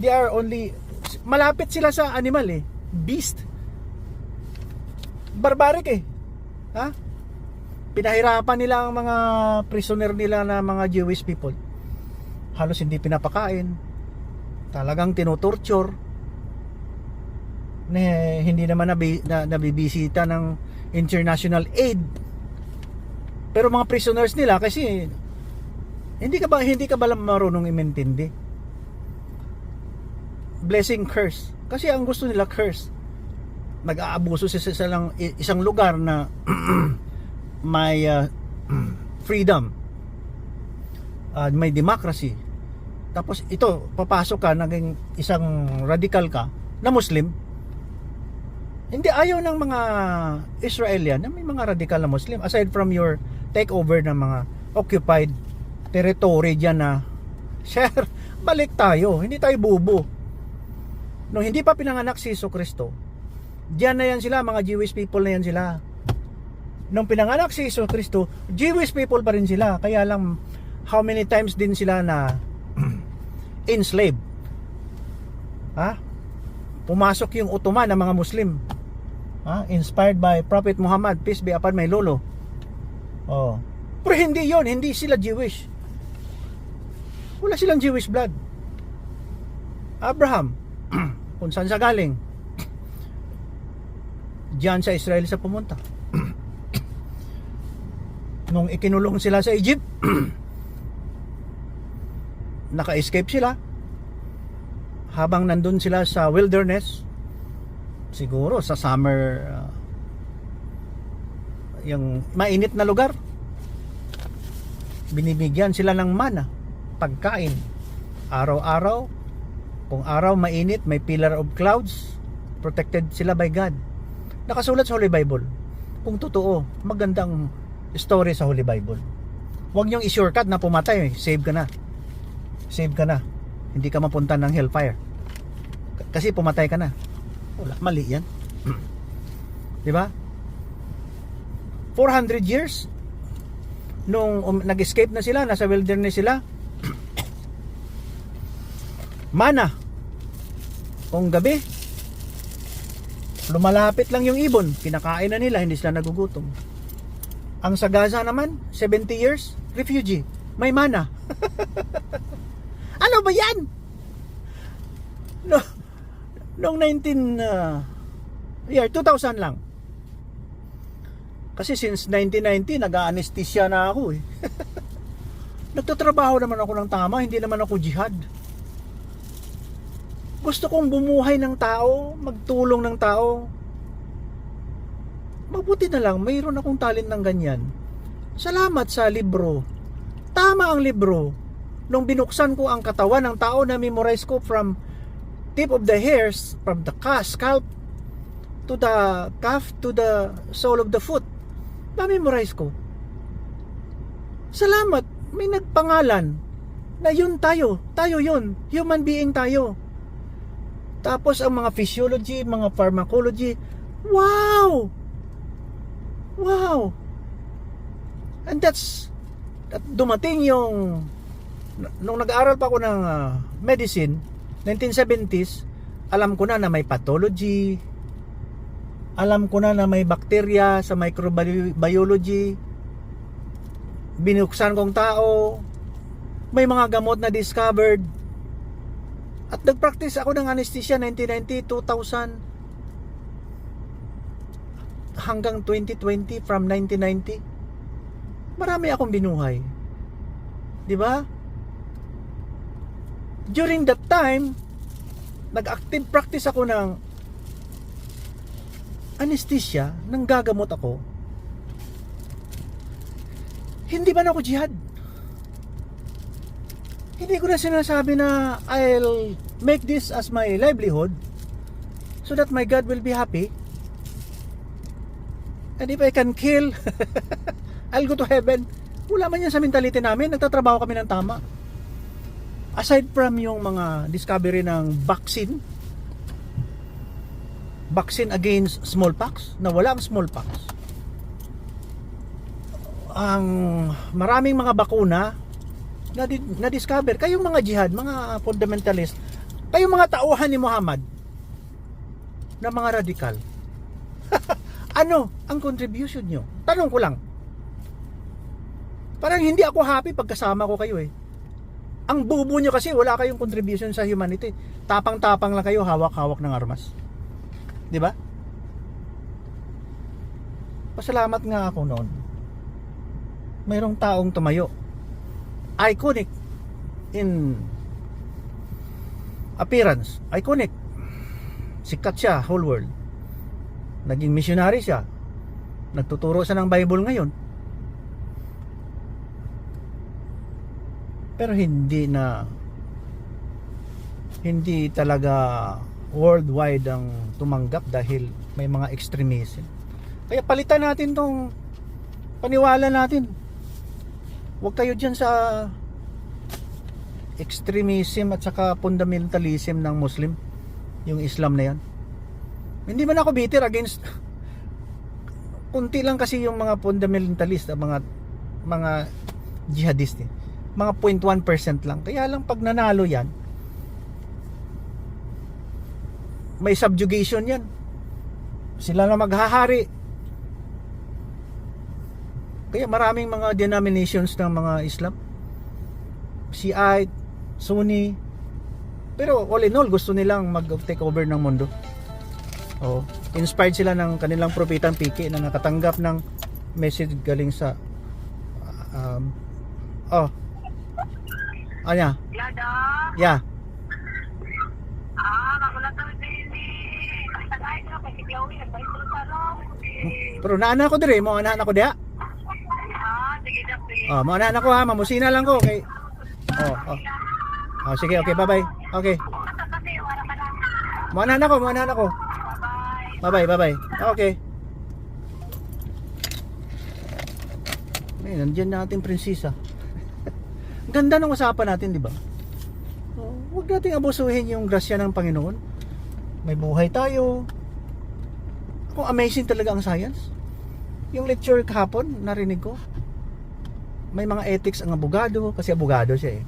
They are only, malapit sila sa animal eh. Beast. Barbaric eh. Pinahirapan nila ang mga prisoner nila na mga Jewish people. Halos hindi pinapakain. Talagang tinutorture. hindi naman nabibisita ng international aid. Pero mga prisoners nila, kasi hindi ka ba marunong i-maintain? Blessing, curse. Kasi ang gusto nila curse. Nag-aabuso sa isang lugar na may freedom, may democracy. Tapos ito, papasok ka, naging isang radical ka na Muslim. Hindi, ayaw ng mga Israelian na may mga radical na Muslim, aside from your takeover ng mga occupied territory dyan na share. Balik tayo, hindi tayo bubo. Nung hindi pa pinanganak si Jesucristo, diyan na yan sila, mga Jewish people na yan sila. Nung pinanganak si Jesucristo, Jewish people pa rin sila. Kaya lang, how many times din sila na enslaved? Ha? Pumasok yung Ottoman ng mga Muslim. Ha? Inspired by Prophet Muhammad, peace be upon my lolo. Oh. Pero hindi yon, hindi sila Jewish. Wala silang Jewish blood. Abraham, kung saan siya galing, diyan sa Israel sa pumunta. Nung ikinulong sila sa Egypt, naka-escape sila. Habang nandun sila sa wilderness, siguro sa summer, yung mainit na lugar, binibigyan sila ng mana, pagkain, araw-araw. Kung araw mainit, may pillar of clouds, protected sila by God. Nakasulat sa Holy Bible. Kung totoo, magandang story sa Holy Bible. Huwag niyong i-shortcut na pumatay, save ka na. Save ka na. Hindi ka mapunta ng hellfire. Kasi pumatay ka na. Wala, mali yan. Di ba? 400 years nung nag-escape na sila, nasa wilderness sila. Mana. Kung gabi, lumalapit lang yung ibon, kinakain na nila, hindi sila nagugutom. Ang sa Gaza naman, 70 years, refugee, may mana. Ano ba yan? No, noong 2000 lang. Kasi since 1990, nag-anesthesia na ako eh. Nagtatrabaho naman ako ng tama, hindi naman ako jihad. Gusto kong bumuhay ng tao, magtulong ng tao. Mabuti na lang, mayroon akong talent ng ganyan. Salamat sa libro. Tama ang libro. Nung binuksan ko ang katawan ng tao, na-memorize ko from tip of the hairs, from the scalp to the calf to the sole of the foot. Na-memorize ko. Salamat, may nagpangalan na yun tayo. Tayo yun. Human being tayo. Tapos ang mga physiology, mga pharmacology, wow! Wow! And dumating yung, nung nag-aaral pa ako ng medicine, 1970s, alam ko na may pathology, alam ko na may bacteria sa microbiology, binuksan kong tao, may mga gamot na discovered. At nag-practice ako ng anesthesia 1990, 2000 hanggang 2020, from 1990. Marami akong binuhay. 'Di ba? During that time, nag-active practice ako ng anesthesia, nang gagamot ako. Hindi ba ako jihad? Hindi ko na sinasabi na I'll make this as my livelihood so that my God will be happy. And if I can kill, I'll go to heaven. Wala man yan sa mentality namin. Nagtatrabaho kami ng tama. Aside from yung mga discovery ng vaccine against smallpox, na wala ang smallpox. Ang maraming mga bakuna na-discover. Kayong mga jihad, mga fundamentalist, kayong mga tauhan ni Muhammad na mga radikal. Ano ang contribution nyo? Tanong ko lang. Parang hindi ako happy pagkasama ko kayo eh. Ang bubo nyo kasi wala kayong contribution sa humanity. Tapang-tapang lang kayo, hawak-hawak ng armas. Di ba? Pasalamat nga ako noon. Mayroong taong tumayo. Iconic in appearance. Iconic. Sikat siya, whole world. Naging missionary siya. Nagtuturo siya ng Bible ngayon. Pero hindi talaga worldwide ang tumanggap dahil may mga extremism. Kaya palitan natin tong paniwala natin. Huwag kayo dyan sa extremism at saka fundamentalism ng Muslim, yung Islam na yan. Hindi man ako bitter against, kunti lang kasi yung mga fundamentalist, mga jihadist, mga 0.1% lang. Kaya lang pag nanalo yan, may subjugation yan. Sila na maghahari. Kaya maraming mga denominations ng mga Islam, Shiite, Sunni, pero all in all gusto nilang mag-take over ng mundo. Inspired sila ng kanilang propetang Piki na nakatanggap ng message galing sa anya? Yeah. Pero naanak ko dire, mo anak ko diha. Mo anak ko ha, mamusina lang ko kay. Sige, okay, bye-bye. Okay. Mo anak ko. Bye-bye. Okay. Nandiyan natin prinsesa. Ganda ng usapan natin, di ba? Huwag nating abusuhin yung grasya ng Panginoon. May buhay tayo. Kung amazing talaga ang science. Yung lecture kahapon, narinig ko. May mga ethics ang abogado, kasi abogado siya eh.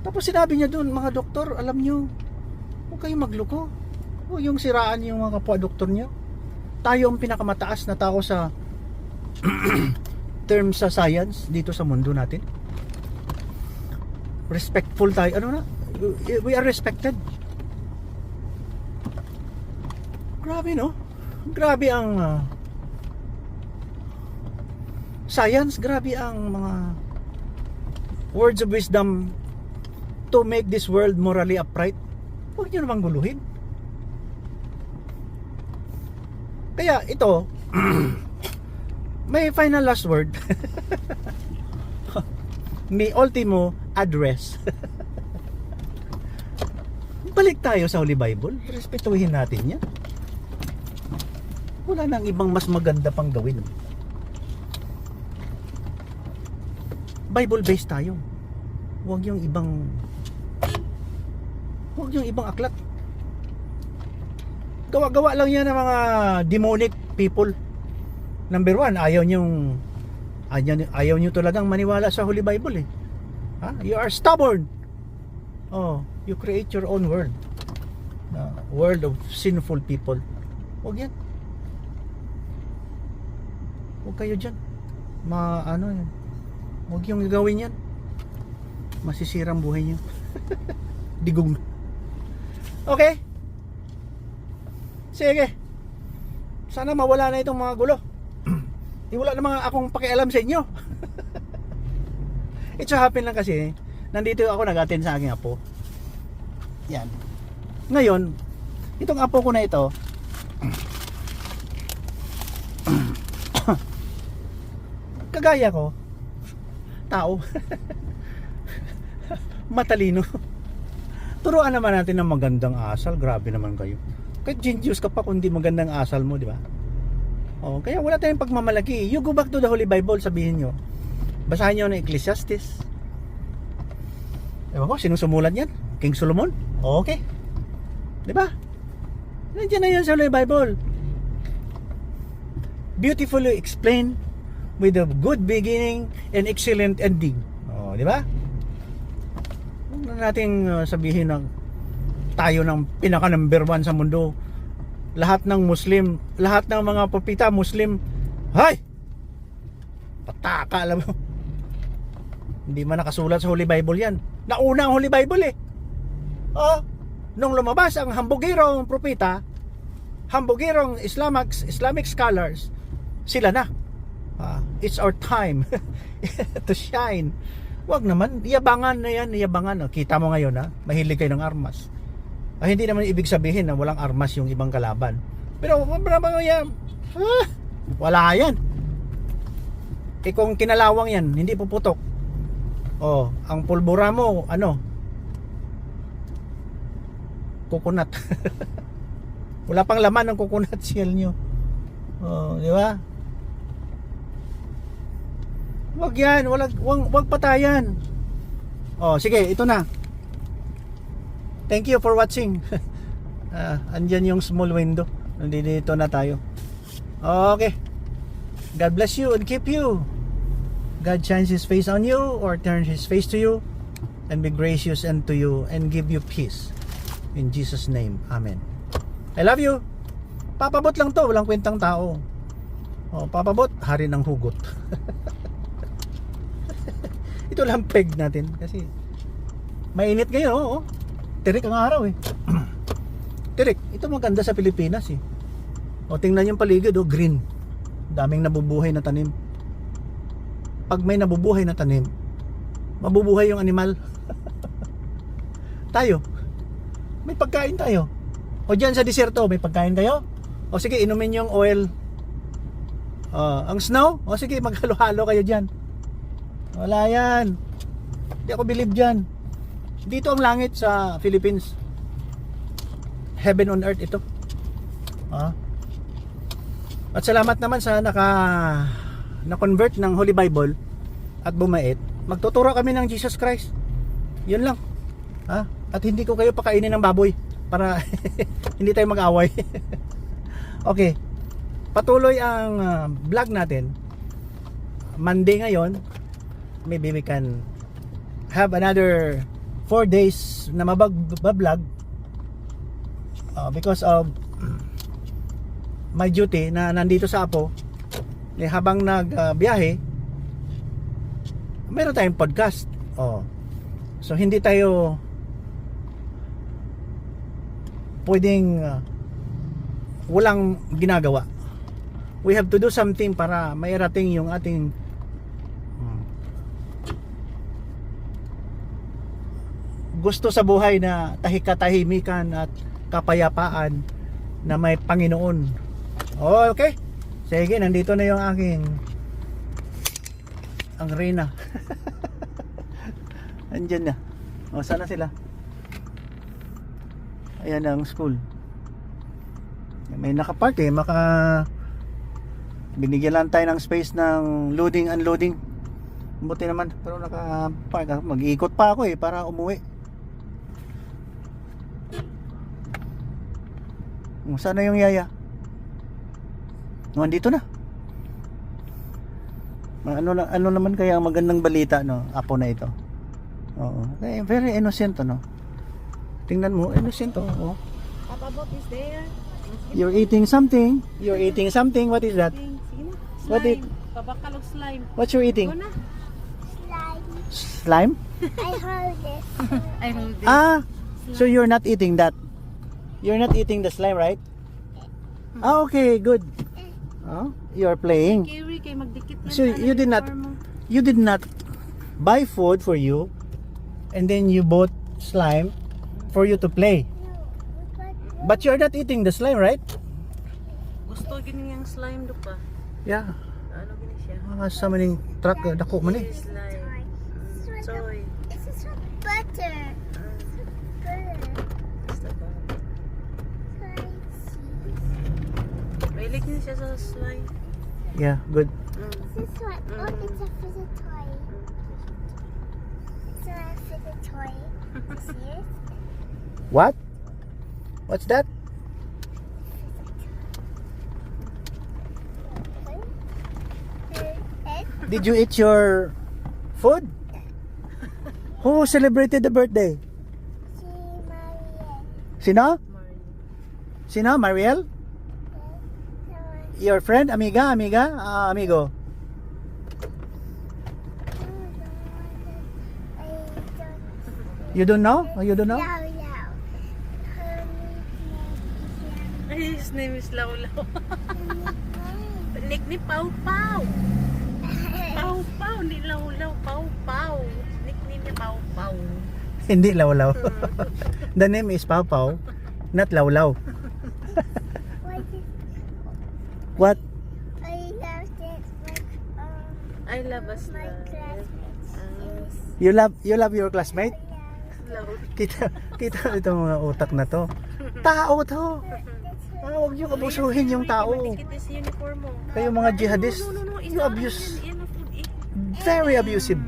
Tapos sinabi niya doon, mga doktor, alam nyo, huwag kayong magloko. Huwag yung siraan yung mga kapwa-doktor niyo. Tayo ang pinakamataas na tao sa term sa science dito sa mundo natin. Respectful tayo. We are respected. Grabe, no? Grabe ang science. Grabe ang mga words of wisdom to make this world morally upright. Huwag nyo namang guluhin. Kaya ito may final last word. May ultimo address. Balik tayo sa Holy Bible. Respetuhin natin yan. Wala nang ibang mas maganda pang gawin. Bible based tayo. Huwag yung ibang aklat. Gawa-gawa lang yan ng mga demonic people. Number one, ayaw nyo talagang maniwala sa Holy Bible eh. You are stubborn. You create your own world. World of sinful people. Huwag yan. Huwag kayo dyan. Yan. Huwag yung gagawin yan. Masisirang buhay nyo. Digong. Okay. Sige. Sana mawala na itong mga gulo. Wala na mga akong pakialam sa inyo. It so happen lang kasi nandito ako nag-attend sa aking apo. Yan. Ngayon, itong apo ko na ito kagaya ko, tao. Matalino. Turuan naman natin ng magandang asal. Grabe naman kayo. Kahit genius ka pa kung di magandang asal mo, di ba? Kaya wala tayong pagmamalaki. You go back to the Holy Bible, sabihin nyo. Basahin nyo ng Ecclesiastes. Ewan ko, sinong sumulat yan? King Solomon? Okay. Di ba? Nandiyan na yan sa Holy Bible. Beautifully explained with a good beginning and excellent ending. Di ba? Huwag na nating sabihin ng tayo ng pinaka number 1 sa mundo. Lahat ng Muslim, lahat ng mga propeta Muslim, hay! Pataka, alam mo. Hindi man nakasulat sa Holy Bible yan. Nauna ang Holy Bible eh. Nung lumabas ang hambugero, ang propeta, hambugirong Islamic scholars, sila na. It's our time to shine. Wag naman, yabangan na yan, yabangan. Kita mo ngayon mahilig kayo ng armas. Hindi naman ibig sabihin na walang armas yung ibang kalaban. Pero wala yan. Kung kinalawang yan, hindi puputok. Ang pulbura mo, coconut. Wala pang laman ng coconut shell nyo. Di ba? Wag yan, wag patayan. Sige, ito na. Thank you for watching. Andyan yung small window. Nandito na tayo. Okay. God bless you and keep you. God shines His face on you or turn His face to you and be gracious unto you and give you peace. In Jesus' name. Amen. I love you. Papabot lang to. Walang kwentang tao. Papabot. Hari ng hugot. Ito lang peg natin. Kasi mainit ngayon. Tirik ang araw eh. Tirik. Ito maganda sa Pilipinas eh. Tingnan yung paligid. Green. Daming nabubuhay na tanim. Pag may nabubuhay na tanim, mabubuhay yung animal. Tayo, may pagkain tayo. Dyan sa disyerto, may pagkain kayo? Sige, inumin yung oil. Ang snow? Sige, maghalo-halo kayo dyan. Wala yan. Hindi ako believe dyan. Dito ang langit sa Philippines. Heaven on earth ito. At salamat naman sa na-convert ng Holy Bible at bumait. Magtuturo kami ng Jesus Christ. Yun lang. At hindi ko kayo pakainin ng baboy para hindi tayo mag-away. Okay. Patuloy ang vlog natin. Monday ngayon. Maybe we can have another 4 days na mabablog because of my duty na nandito sa Apo. Habang nagbiyahe, meron tayong podcast. So hindi tayo pwedeng walang ginagawa. We have to do something para mairating yung ating gusto sa buhay na katahimikan at kapayapaan na may Panginoon. Okay. Sige, nandito na yung aking ang reyna. Andyan na. Sana sila? Ayan ang school. May nakapark binigyan lang tayo ng space ng loading unloading. Buti naman, pero nakapark. Mag-iikot pa ako para umuwi. Sana yung yaya? Nandito na. Ano naman kaya ang magandang balita Apo na ito. Very innocent Tingnan mo, innocent Papa Bot is there. You're eating something. What is that? What it? Pabakalog slime. What you eating? Slime? I hold this. I hold this. So you're not eating that. You're not eating the slime, right? Okay, good. You're playing. Kiri kay magdikit yan. So you did not buy food for you and then you bought slime for you to play. But you're not eating the slime, right? Gusto gini yang slime do pa. Yeah. Ano gini siya? Sa maning truck dako man eh. Slime. Soy. This is what butter. Mahilig niya siya sa slime. Yeah, good. This is what. Oh, it's a for the toy. It's a for the toy. See it? What? What's that? Did you eat your food? Who celebrated the birthday? Sino? Sino? Mariel? Your friend? Amiga? Amigo? You don't know? You don't know? Ay, name is Laulaw. Nickname Pau Pau. Pau Pau, hindi Laulaw. Pau Pau. Nickname niya Pau Pau. Hindi lawlaw. The name is Pau Pau, not lawlaw. Why did What? I love it? Like, I love us my na. classmates is You love your classmate? Kita itong mga utak na to. Tao to. Huwag niyo abusuhin yung tao. Dikit sa uniform mo. Kayo mga jihadist, No. you abuse. Yan ang food eh. Very abusive.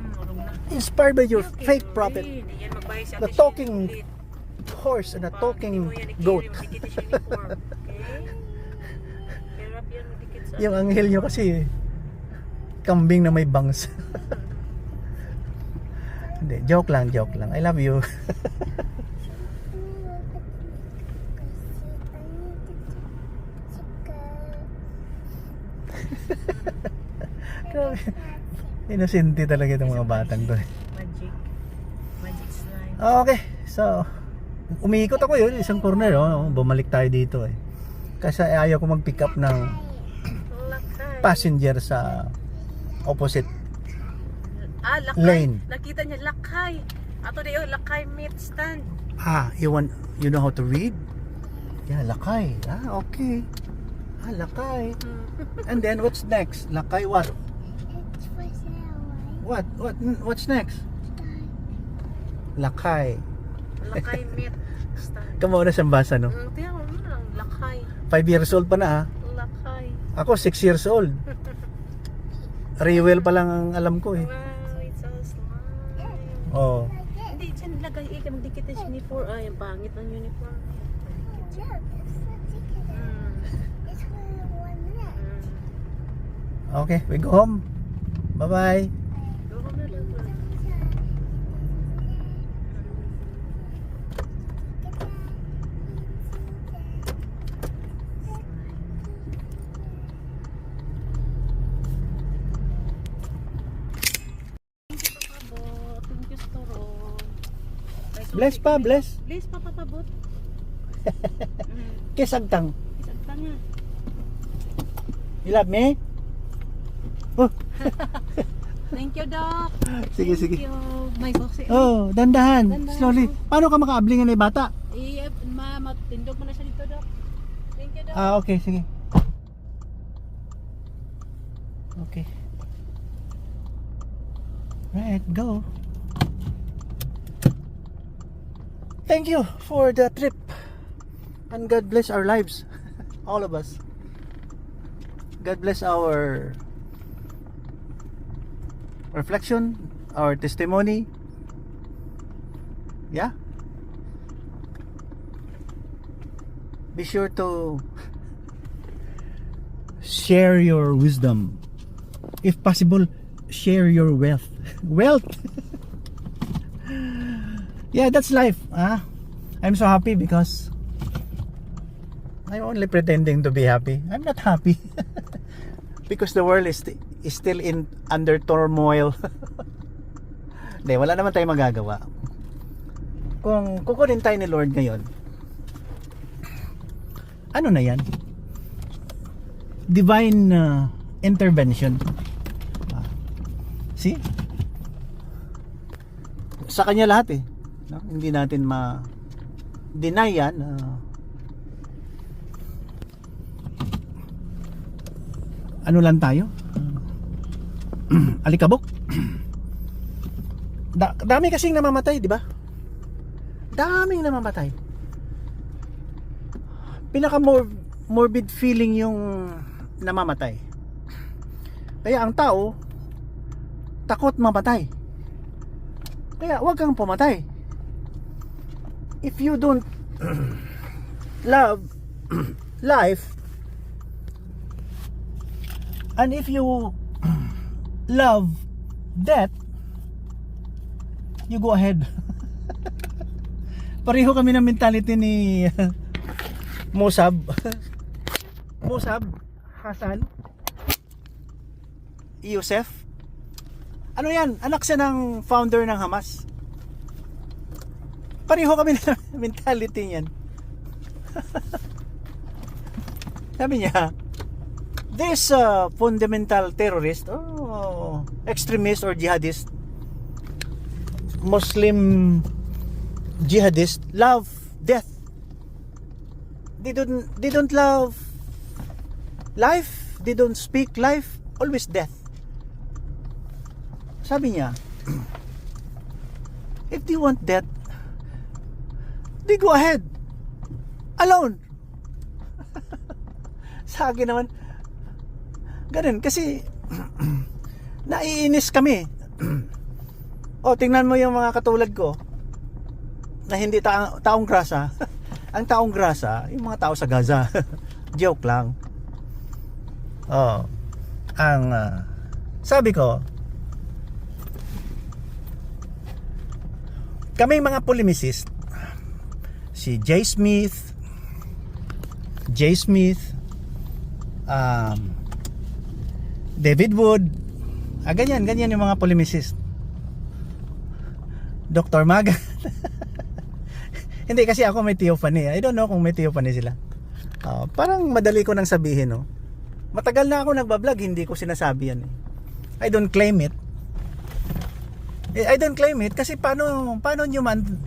Inspired by your fake prophet. Yan magbayad sa The atin talking siya ulit. horse and a Pag talking hindi mo yan goat. dikit sa uniform. Okay? Hirap yan dikit sa Yung anghel nyo kasi kambing na may bangs. Hindi, joke lang. I love you. Grabe. Inosente talaga itong mga batang to. Magic slime. Okay, so umiikot ako yun, isang corner, bumalik tayo dito eh. Kasi ayaw ko mag-pick up ng Lakay. passenger sa opposite Lakay. lane. Nakita niya lakay. Ato na yun, lakay meat stand. You know how to read? Yeah, lakay. Okay. Lakay. And then what's next? Lakay what? It's for sale, What's next? Lakay. Lakay meat stand. Kamo na siyang basa, no? Tingnan mo lang, lakay. 5 years old pa na, Lakay. Ako 6 years old. Rewell pa lang ang alam ko eh. Wow, it's a slime. Oh. Hindi, dyan lagay eh, magdikit na sa uniform. Ay, ang pangit ng uniform. No, that's not ticket. It's for 1 minute. Okay, we go home. Bye-bye. Go home na lang. Thank you, Storo. Bless pa, bless. Bless pa, papabot. Kisagtang. Isang tanga. You love me? Oh, Thank you, Doc. sige, sige. Thank you. May boxing. Oh, dandahan. Dandahan. Slowly. Paano ka makaablingan ng bata? Matindog mo na siya dito, Doc. Thank you, Doc. Okay, sige. Okay. Right, go. Thank you for the trip. And God bless our lives. All of us. God bless our reflection, our testimony. Yeah. Be sure to share your wisdom. If possible, share your wealth. Wealth. Yeah, that's life. I'm so happy because I'm only pretending to be happy. I'm not happy because the world is still under turmoil. Hindi, wala naman tayong magagawa. Kung kukunin tayo ni Lord ngayon, ano na yan? Divine intervention. See? Sa kanya lahat eh. No? Hindi natin ma-deny yan. Ano lang tayo? Alikabok. Dami kasing namamatay, di ba? Daming namamatay. Pinaka morbid feeling yung namamatay. Kaya ang tao takot mamatay. Kaya wag kang pumatay. If you don't love life, and if you love death, you go ahead. Pareho kami ng mentality ni Musab Hasan Yusef. Ano yan? Anak siya ng founder ng Hamas. Pareho kami ng mentality niyan. Sabi niya, this fundamental terrorist, extremist or jihadist, Muslim jihadist, love death. They don't love life. They don't speak life. Always death. Sabi niya, if they want death, they go ahead. Alone. Sa akin naman, ganun. Kasi, naiinis kami. Tingnan mo yung mga katulad ko, na hindi taong grasa. Ang taong grasa, yung mga tao sa Gaza. Joke lang. Sabi ko, kaming mga polemicist, si Jay Smith, David Wood, ganyan yung mga polemicist. Dr. Maga. Hindi, kasi ako may theophany. I don't know kung may theophany sila. Parang madali ko nang sabihin, no? Matagal na ako nagbablog, hindi ko sinasabi yan. I don't claim it. I don't claim it kasi paano nyo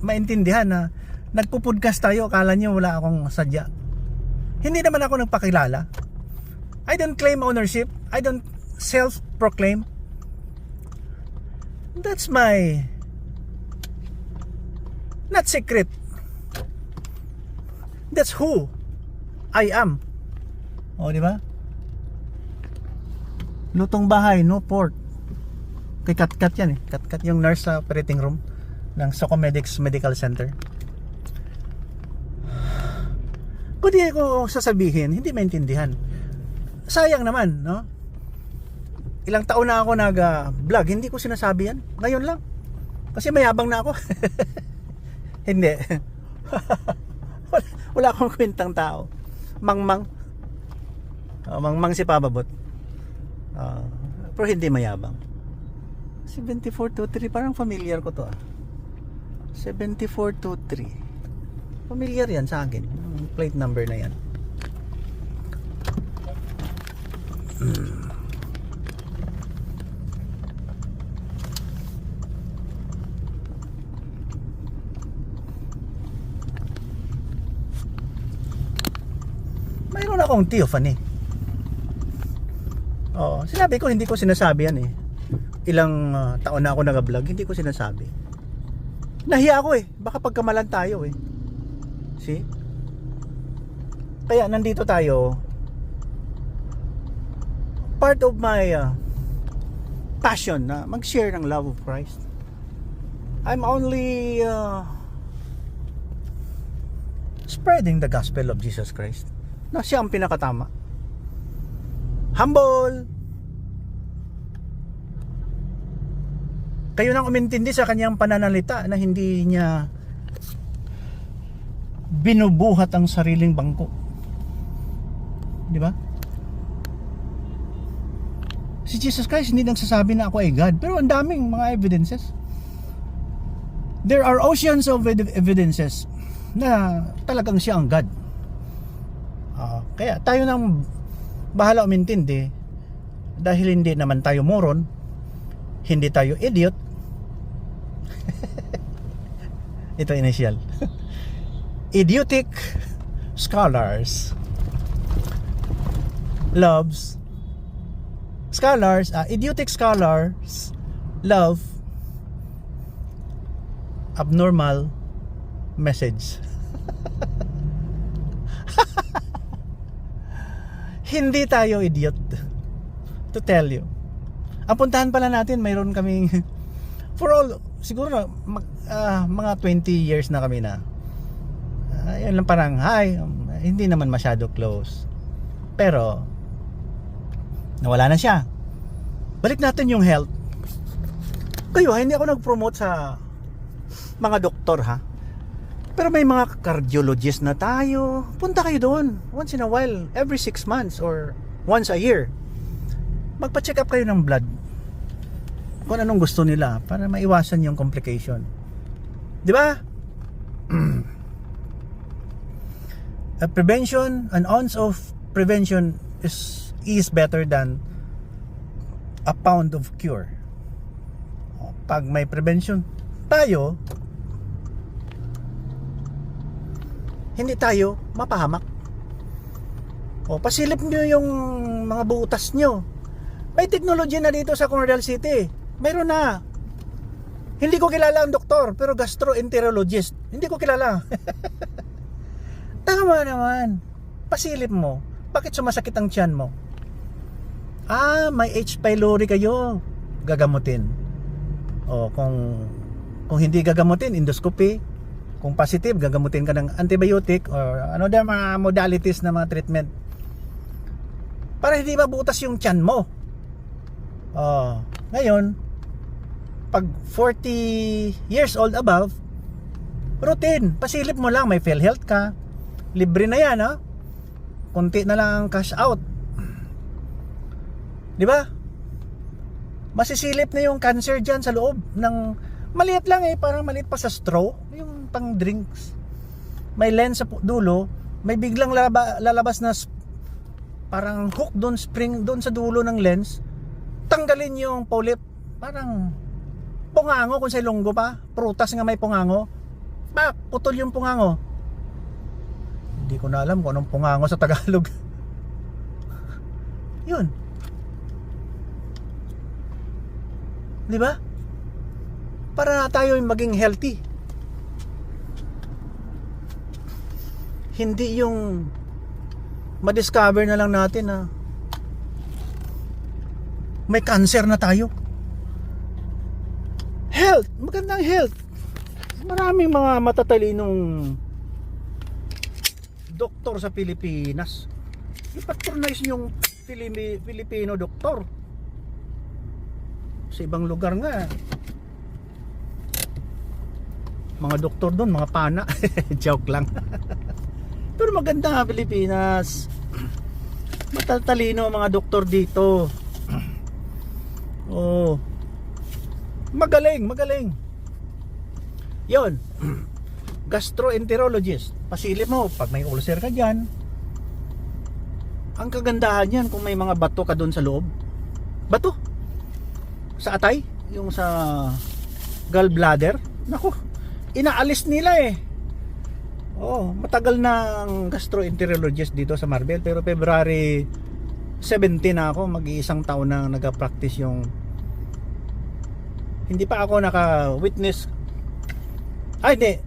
maintindihan na nagpo-podcast tayo, akala nyo wala akong sadya. Hindi naman ako nagpakilala. I don't claim ownership. I don't self-proclaim. That's my not secret. That's who I am. Di ba? Lutong bahay, no pork. Kay Katkat yan eh. Katkat yung nurse sa operating room ng Socomedics Medical Center. Kung di ko sasabihin, hindi maintindihan. Sayang naman, no? Ilang taon na ako nag-vlog, hindi ko sinasabi yan. Ngayon lang. Kasi mayabang na ako. Hindi. Wala akong kwentang tao. Mangmang. Mangmang si Pababot. Pero hindi mayabang. 7423, parang familiar ko to. 7423. Familiar yan sa akin. Yung plate number na yan. Mayroon akong theophany. Sinabi ko, hindi ko sinasabi yan eh. Ilang taon na ako nag-vlog, hindi ko sinasabi. Nahiya ako eh. Baka pagkamalan tayo eh. See? Kaya nandito tayo. Part of my passion na mag-share ng love of Christ. I'm only spreading the gospel of Jesus Christ. Na siya ang pinakatama. Humble. Kayo nang umintindi sa kanyang pananalita na hindi niya binubuhat ang sariling bangko. Di ba? Si Jesus Christ hindi nagsasabi na ako ay God, pero ang daming mga evidences. There are oceans of evidences na talagang siya ang God. Kaya tayo nang bahala umintindi dahil hindi naman tayo moron, hindi tayo idiot. Ito initial. Idiotic scholars idiotic scholars love abnormal message. Hindi tayo idiot, to tell you. Ang puntahan pala natin, mayroon kaming for all, siguro mga 20 years na kami na. Yun lang parang hi, hindi naman masyado close. Pero nawala na siya. Balik natin yung health. Kayo, hindi ako nag-promote sa mga doktor ha. Pero may mga cardiologist na tayo. Punta kayo doon once in a while, every 6 months or once a year. Magpa-check up kayo ng blood. Kung anong gusto nila para maiwasan yung complication. Di ba? A prevention, an ounce of prevention is better than a pound of cure. Pag may prevention tayo, hindi tayo mapahamak. Pasilip nyo yung mga butas nyo. May technology na dito sa Coronadal City. Mayroon na. Hindi ko kilala ang doktor, pero gastroenterologist. Hindi ko kilala. Tama naman. Pasilip mo. Bakit sumasakit ang tiyan mo? May H. pylori kayo. Gagamutin. Kung hindi gagamutin, endoscopy. Kung positive, gagamutin ka ng antibiotic or mga modalities na mga treatment. Para hindi mabutas yung tiyan mo. Ngayon, pag 40 years old above, routine, pasilip mo lang, may PhilHealth ka, libre na yan, konti na lang cash out, di ba? Masisilip na yung cancer dyan sa loob ng, maliit lang parang maliit pa sa straw, yung pang drinks, may lens sa dulo, may biglang lalabas na parang hook doon, spring doon sa dulo ng lens, tanggalin yung polyp, parang pungango kung sa Ilonggo pa, prutas nga may pungango, putol yung pungango. Hindi ko na alam kung anong pungango sa Tagalog. Yun, di ba? Para tayo maging healthy, hindi yung ma-discover na lang natin na may cancer na tayo. Health, magandang health. Maraming mga matatalinong doktor sa Pilipinas. Ipatronize yung Filipino doktor. Sa ibang lugar nga, mga doktor doon, mga pana. Joke lang. Pero maganda Pilipinas. Matatalino ang mga doktor dito. Magaling. Yon. Gastroenterologist. Pasilip mo pag may ulcer ka diyan. Ang kagandahan yan kung may mga bato ka doon sa loob. Bato sa atay, yung sa gallbladder. Naku, inaalis nila matagal na ang gastroenterologist dito sa Marbel, pero February 17 na ako, mag-iisang taon na nag-practice yung, hindi pa ako naka-witness. Hindi,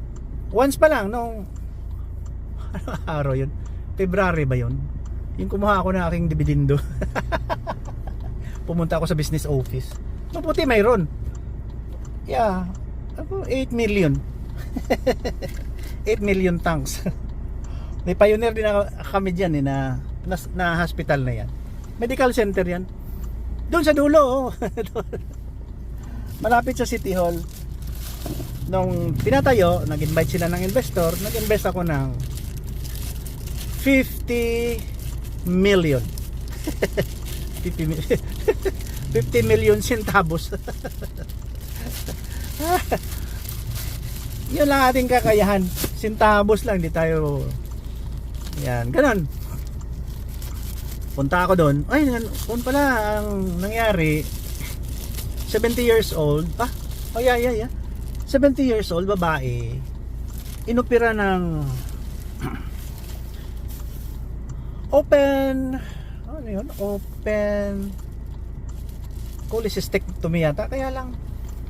once pa lang nung anong araw yun, February ba yun, yung kumuha ako ng aking dividendo. Pumunta ako sa business office, mabuti mayroon, 8 million. 8 million tanks. May pioneer din kami dyan na hospital na yan, medical center yan, doon sa dulo. Malapit sa City Hall. Nung pinatayo, nag-invite sila ng investor, nag-invest ako ng 50 million. 50 million centavos. Yun lang ating kakayahan, centavos lang, di tayo yan, ganun. Punta ako doon, kung pala ang nangyari, 70 years old, 70 years old, babae, inopera ng open cholecystectomy yata, kaya lang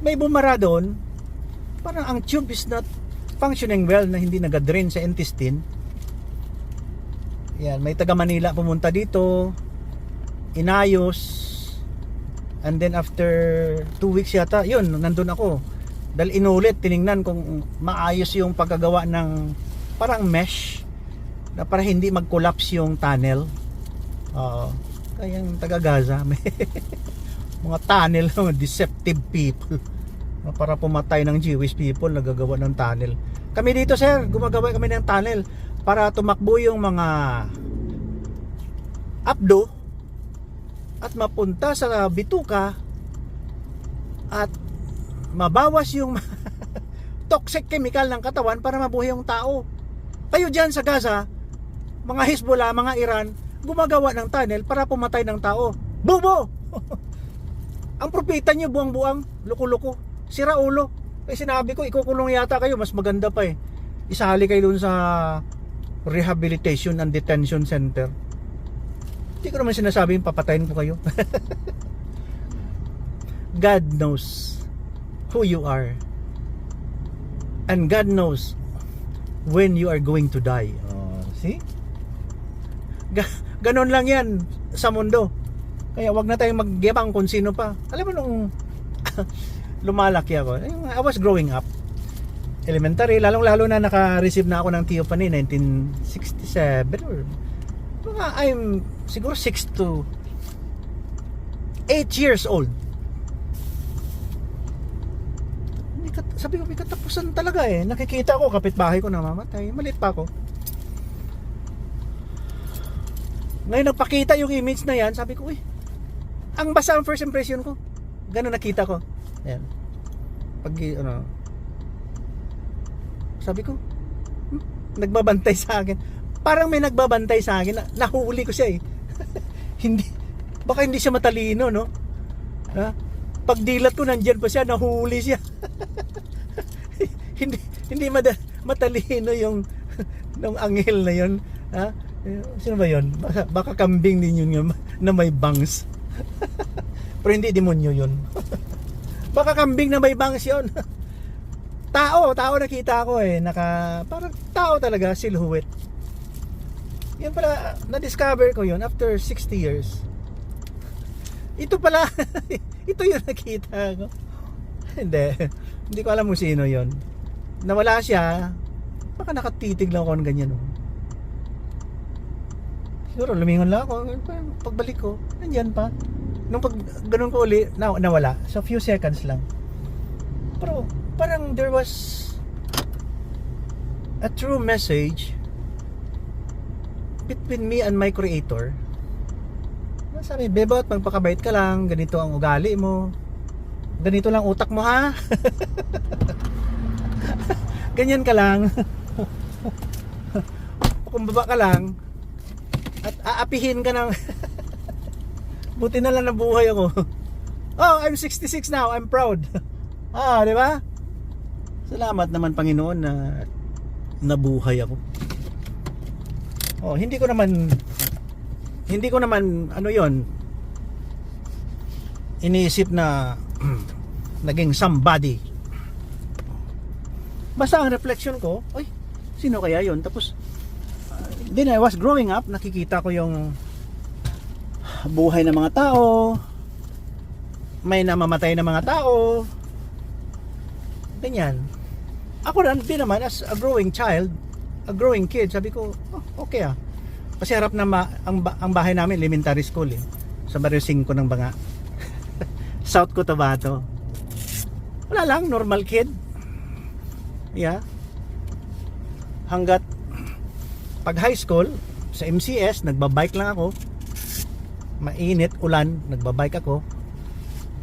may bumara doon, parang ang tube is not functioning well, na hindi nag-drain sa intestine. Yan, may taga Manila pumunta dito, inayos, and then after 2 weeks yata, yun, nandun ako. Dahil inulit, tiningnan kung maayos yung pagkagawa ng parang mesh, na para hindi mag-collapse yung tunnel. Kaya yung taga Gaza, may mga tunnel, mga deceptive people. Para pumatay ng Jewish people, nagagawa ng tunnel. Kami dito, sir, gumagawa kami ng tunnel para tumakbo yung mga abdo at mapunta sa bituka at mabawas yung toxic chemical ng katawan para mabuhay yung tao. Kayo dyan sa Gaza, mga Hezbollah, mga Iran, gumagawa ng tunnel para pumatay ng tao. Bobo! Ang propeta nyo buwang-buwang, loko-loko, sira ulo. Eh sinabi ko, ikukulong yata kayo, mas maganda pa eh. Isali kayo dun sa Rehabilitation and Detention Center. Hindi ko naman sinasabing papatayin ko kayo. God knows who you are. And God knows when you are going to die. Oh, see? Ganon lang yan sa mundo. Kaya wag na tayong magyabang kung sino pa. Alam mo nung lumalaki ako, I was growing up, elementary, lalong-lalo na naka-receive na ako ng Theophany 1967 or mga I'm siguro 6 to 8 years old. Sabi ko, may katapusan talaga eh. Nakikita ko, kapitbahay ko namamatay. Maliit pa ako. Ngayon nagpakita yung image na yan, sabi ko, ang basta ang first impression ko. Ganun nakita ko. Ayan. Pag, sabi ko, nagbabantay sa akin. Parang may nagbabantay sa akin. Nahuli ko siya eh. Baka hindi siya matalino, no? Ha? Pag dilat ko, nandyan pa siya, nahuli siya. hindi matalino yung nung anghel na yun. Ha? Sino ba yun? Baka kambing din yun na may bangs. Pero hindi demonyo yun. Baka kambing na may bangs yun. Tao nakita ko eh. Parang tao talaga, silhouette. Yan pala, na-discover ko yun after 60 years. Ito pala, ito yung nakita ko. Hindi ko alam kung sino yun. Nawala siya, baka nakatitig lang ako ng ganyan. Siguro lumingon lang ako. Pagbalik ko, nandyan pa. Nung ganun ko uli, nawala. So few seconds lang. Pero parang there was a true message between me and my creator. Sabi, Bebot, magpakabait ka lang. Ganito ang ugali mo. Ganito lang utak mo, ha? Ganyan ka lang. Kumbaba ka lang at aapihin ka ng buti na lang nabuhay ako. Oh, I'm 66 now. I'm proud. Di ba? Salamat naman Panginoon na nabuhay ako. Oh, hindi ko naman ano yon, iniisip na naging somebody. Basta ang reflection ko, sino kaya yon? Tapos then I was growing up, nakikita ko yung buhay ng mga tao, may namamatay na mga tao, ganyan. Ako din naman as a growing child, a growing kid, sabi ko, okay ah. Kasi harap na ang bahay namin, elementary school eh. Sa Barrio 5 ng Banga. South Cotabato. Wala lang, normal kid. Yeah. Hanggat pag high school, sa MCS, nagbabike lang ako. Mainit, ulan, nagbabike ako.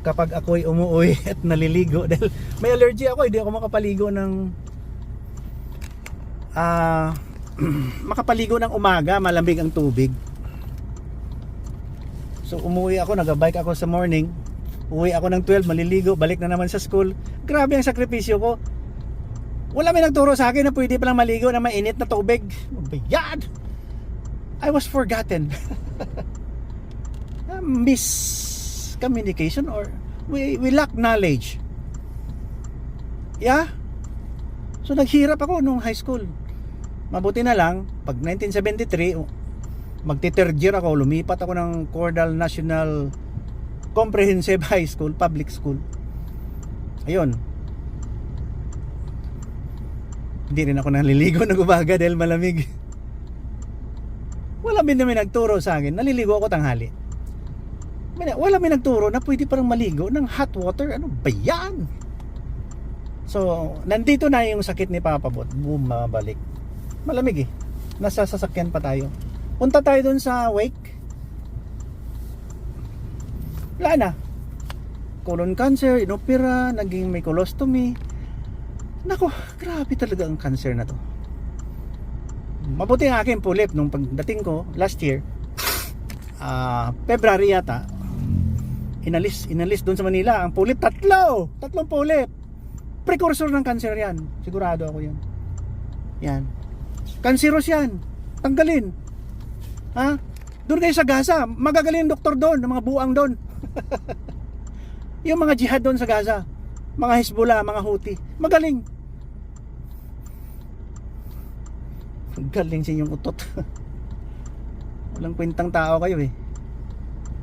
Kapag ako'y umuwi at naliligo, dahil may allergy ako, hindi ako makapaligo ng makapaligo ng umaga, malamig ang tubig. So umuwi ako, nagbabike ako sa morning, uwi ako ng 12, maliligo, balik na naman sa school. Grabe ang sakripisyo ko. Wala may nagturo sa akin na pwede palang maligo na mainit na tubig. Bayad! I was forgotten. Miscommunication or we lack knowledge. Yeah? So naghirap ako nung high school. Mabuti na lang, pag 1973, magti-third year ako, lumipat ako ng Cordal National Comprehensive High School, public school. Ayun. Hindi rin ako naliligo ng umaga dahil malamig. Wala din naman nagturo sa akin, naliligo ako tanghali. Wala may nagturo na pwede parang maligo ng hot water. Ano ba yan? So, nandito na yung sakit ni Papa Bot. Bumabalik. Malamig eh. Nasa sasakyan pa tayo. Punta tayo dun sa wake. Wala na. Colon cancer, inopera, naging may colostomy. Nako, grabe talaga ang cancer na to. Mabuti ang aking pulip nung pagdating ko last year. February yata, inalis doon sa Manila. Ang pulip, tatlong pulip. Precursor ng cancer yan, sigurado ako yan. Yan, cancerous yan, tanggalin. Ha? Doon kayo sa Gaza, magagaling ang doktor doon, ng mga buang doon. Yung mga jihad doon sa Gaza, mga Hezbollah, mga Houthi, magaling. Galing sa inyong utot. Walang kwentang tao kayo eh.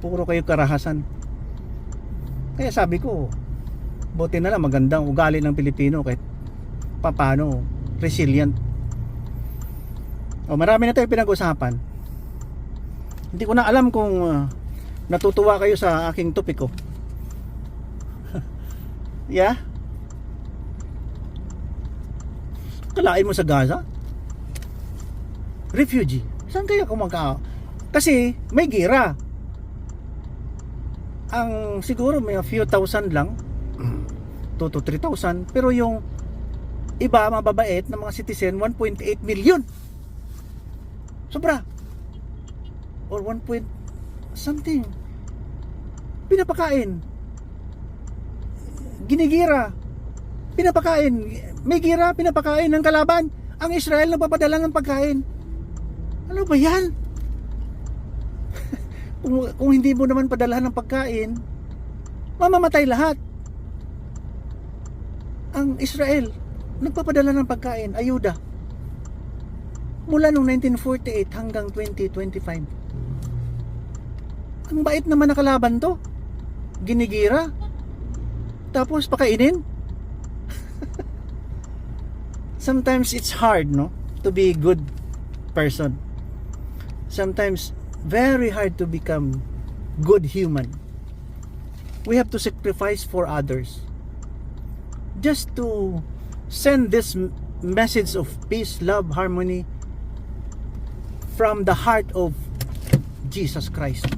Puro kayo karahasan. Kaya sabi ko, buti na lang magandang ugali ng Pilipino kahit paano resilient. Marami na tayong pinag-usapan. Hindi ko na alam kung natutuwa kayo sa aking topiko. Yeah? Kalain mo sa Gaza? Refugee. Saan kaya kasi may gira. Ang siguro may a few thousand lang, 2 to 3,000, pero yung iba mababait na mga citizen 1.8 million. Sobra. Or 1 point something. Pinapakain. Ginigira. Pinapakain. May gira, pinapakain ng kalaban. Ang Israel nagpapadala ng pagkain. Ano ba yan? kung hindi mo naman padalahan ng pagkain, mamamatay lahat. Ang Israel nagpapadala ng pagkain, ayuda, mula noong 1948 hanggang 2025. Ang bait naman na kalaban to. Ginigira, tapos pakainin. Sometimes it's hard, no, to be a good person. Sometimes very hard to become good human. We have to sacrifice for others just to send this message of peace, love, harmony from the heart of Jesus Christ.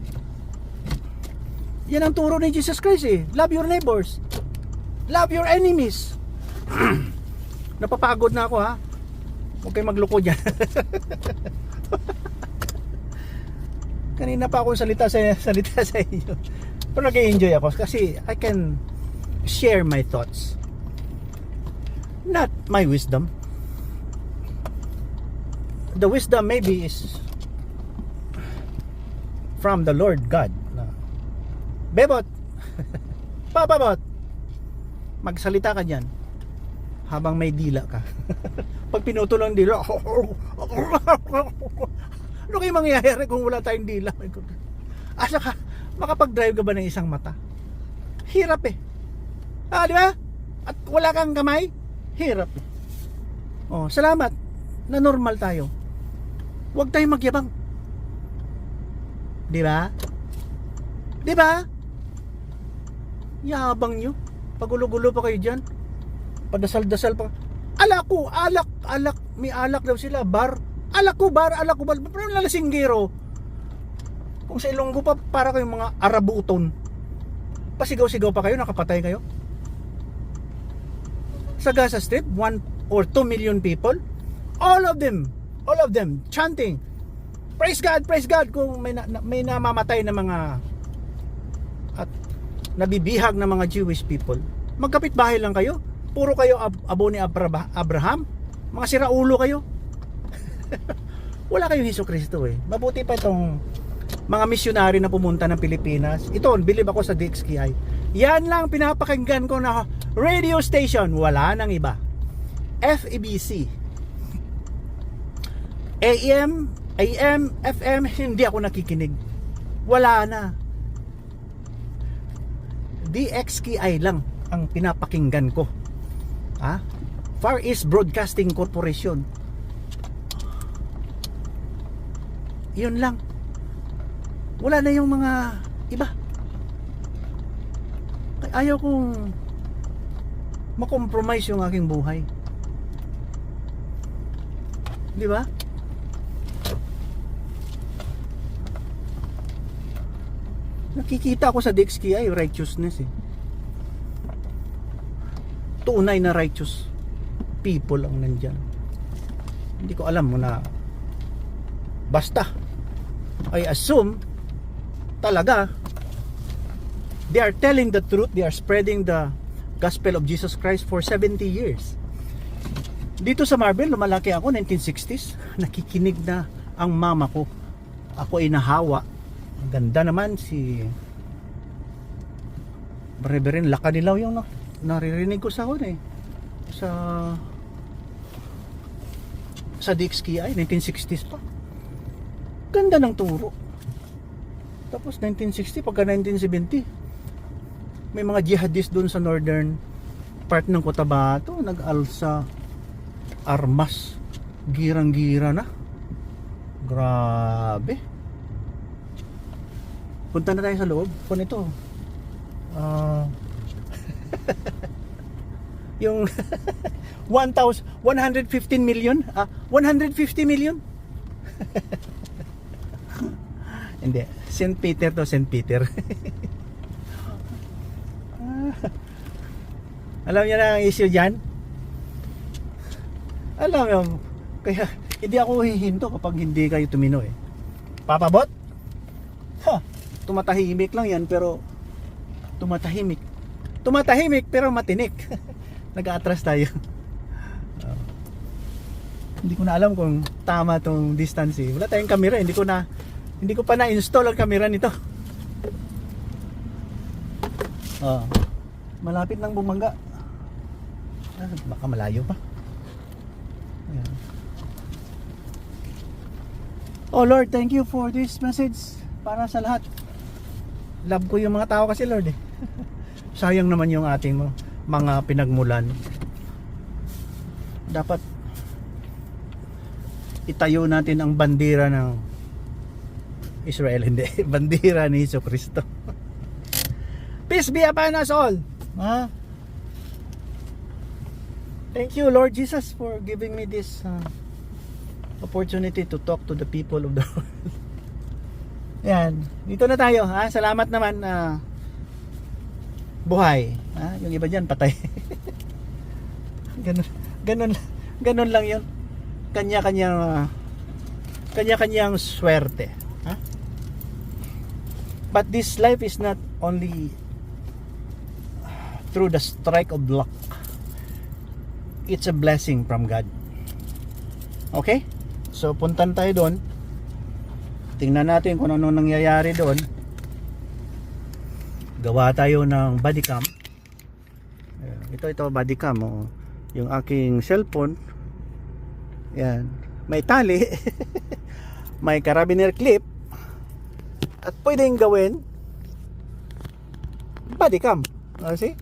Yan ang turo ni Jesus Christ eh. Love your neighbors, love your enemies. Napapagod na ako ha. Huwag kayo magloko dyan. Kanina pa ako salita sa inyo. Pero nag-enjoy ako kasi I can share my thoughts. Not my wisdom. The wisdom maybe is from the Lord God. Bebot, Papabot, magsalita ka dyan habang may dila ka. Pag pinutol ang dila, ano kayo mangyayari kung wala tayong dila? At saka, makapag-drive ka ba ng isang mata? Hirap eh. Di ba? At wala kang kamay? Hirap eh. Salamat na normal tayo. Huwag tayong magyabang. Di ba? Di ba? Yabang nyo. Pagulo-gulo pa kayo dyan. Padasal-dasal pa. Alak, may alak daw sila, bar. Alak ko bar. Pero lalasinggero. Kung sa Ilonggo pa, para kayong mga Arabuton. Pasigaw-sigaw pa kayo, nakapatay kayo. Sa Gaza Strip, 1 or 2 million people, all of them chanting, praise God, kung may namamatay na mga at nabibihag na mga Jewish people. Magkapit-bahay lang kayo. Puro kayo abo ni Abraham. Mga siraulo kayo. Wala kayong Hesukristo eh. Mabuti pa itong mga misyonary na pumunta ng Pilipinas. Ito, bilib ako sa DXKI. Yan lang pinapakinggan ko na radio station. Wala nang iba. FEBC, AM, FM, hindi ako nakikinig. Wala na. DXKI lang ang pinapakinggan ko. Far East Broadcasting Corporation. Yun lang. Wala na yung mga iba. Ayaw kong makompromise yung aking buhay. Di ba? Nakikita ko sa DXKI righteousness eh. Tunay na righteous people ang nandyan. Hindi ko alam mo na basta I assume talaga. They are telling the truth. They are spreading the gospel of Jesus Christ for 70 years. Dito sa Marble, lumalaki ako, 1960s. Nakikinig na ang mama ko. Ako ay nahawa. Ang ganda naman si Reverend Lacanilaw yung naririnig ko sa sa DXKI, 1960s pa. Ganda ng turo. Tapos 1960, pagka 1970, may mga jihadist doon sa northern part ng Cotabato, nag-alsa armas, girang-gira na. Grabe. Punta na tayo sa loob. Kung ito yung 115 million 150 million hindi, St. Peter to St. Peter. Alam niyo na ang issue dyan? Alam niyo, kaya hindi ako hihinto kapag hindi kayo tumino eh. Papabot? Ha, tumatahimik lang yan pero tumatahimik pero matinik. Nag-aatras tayo. Hindi ko na alam kung tama tong distance eh. Wala tayong camera, hindi ko pa na-install ang camera nito. Malapit nang bumangga. Baka malayo pa. Ayan. Oh Lord, thank you for this message para sa lahat. Love ko yung mga tao kasi Lord eh. Sayang naman yung ating mga pinagmulan. Dapat itayo natin ang bandera ng Israel, hindi, bandera ni Jesucristo. Peace be upon us all. Thank you Lord Jesus for giving me this opportunity to talk to the people of the world. Yan, dito na tayo ha. Salamat naman buhay ha? Yung iba dyan patay. ganun lang yun. Kanya-kanyang swerte ha? But this life is not only through the strike of luck. It's a blessing from God. Okay? So puntan tayo doon. Tingnan natin kung ano nangyayari doon. Gawa tayo ng body cam. Ito body cam yung aking cellphone. Yan. May tali. May carabiner clip. At pwedeng gawin body cam. See?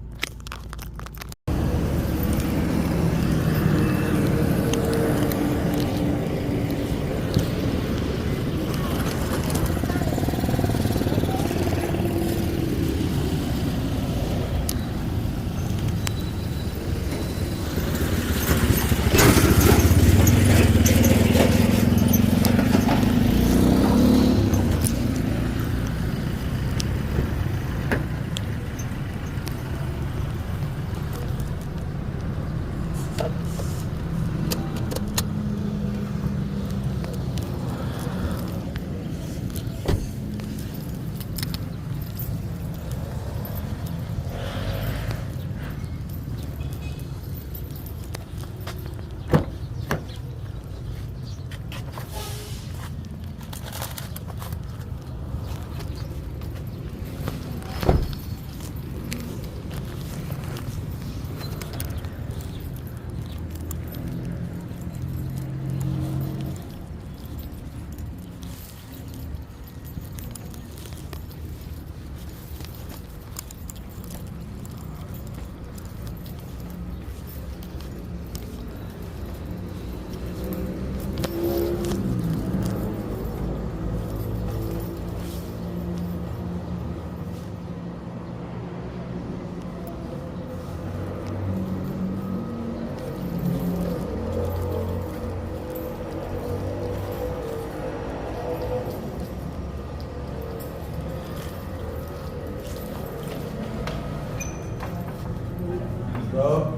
Rob,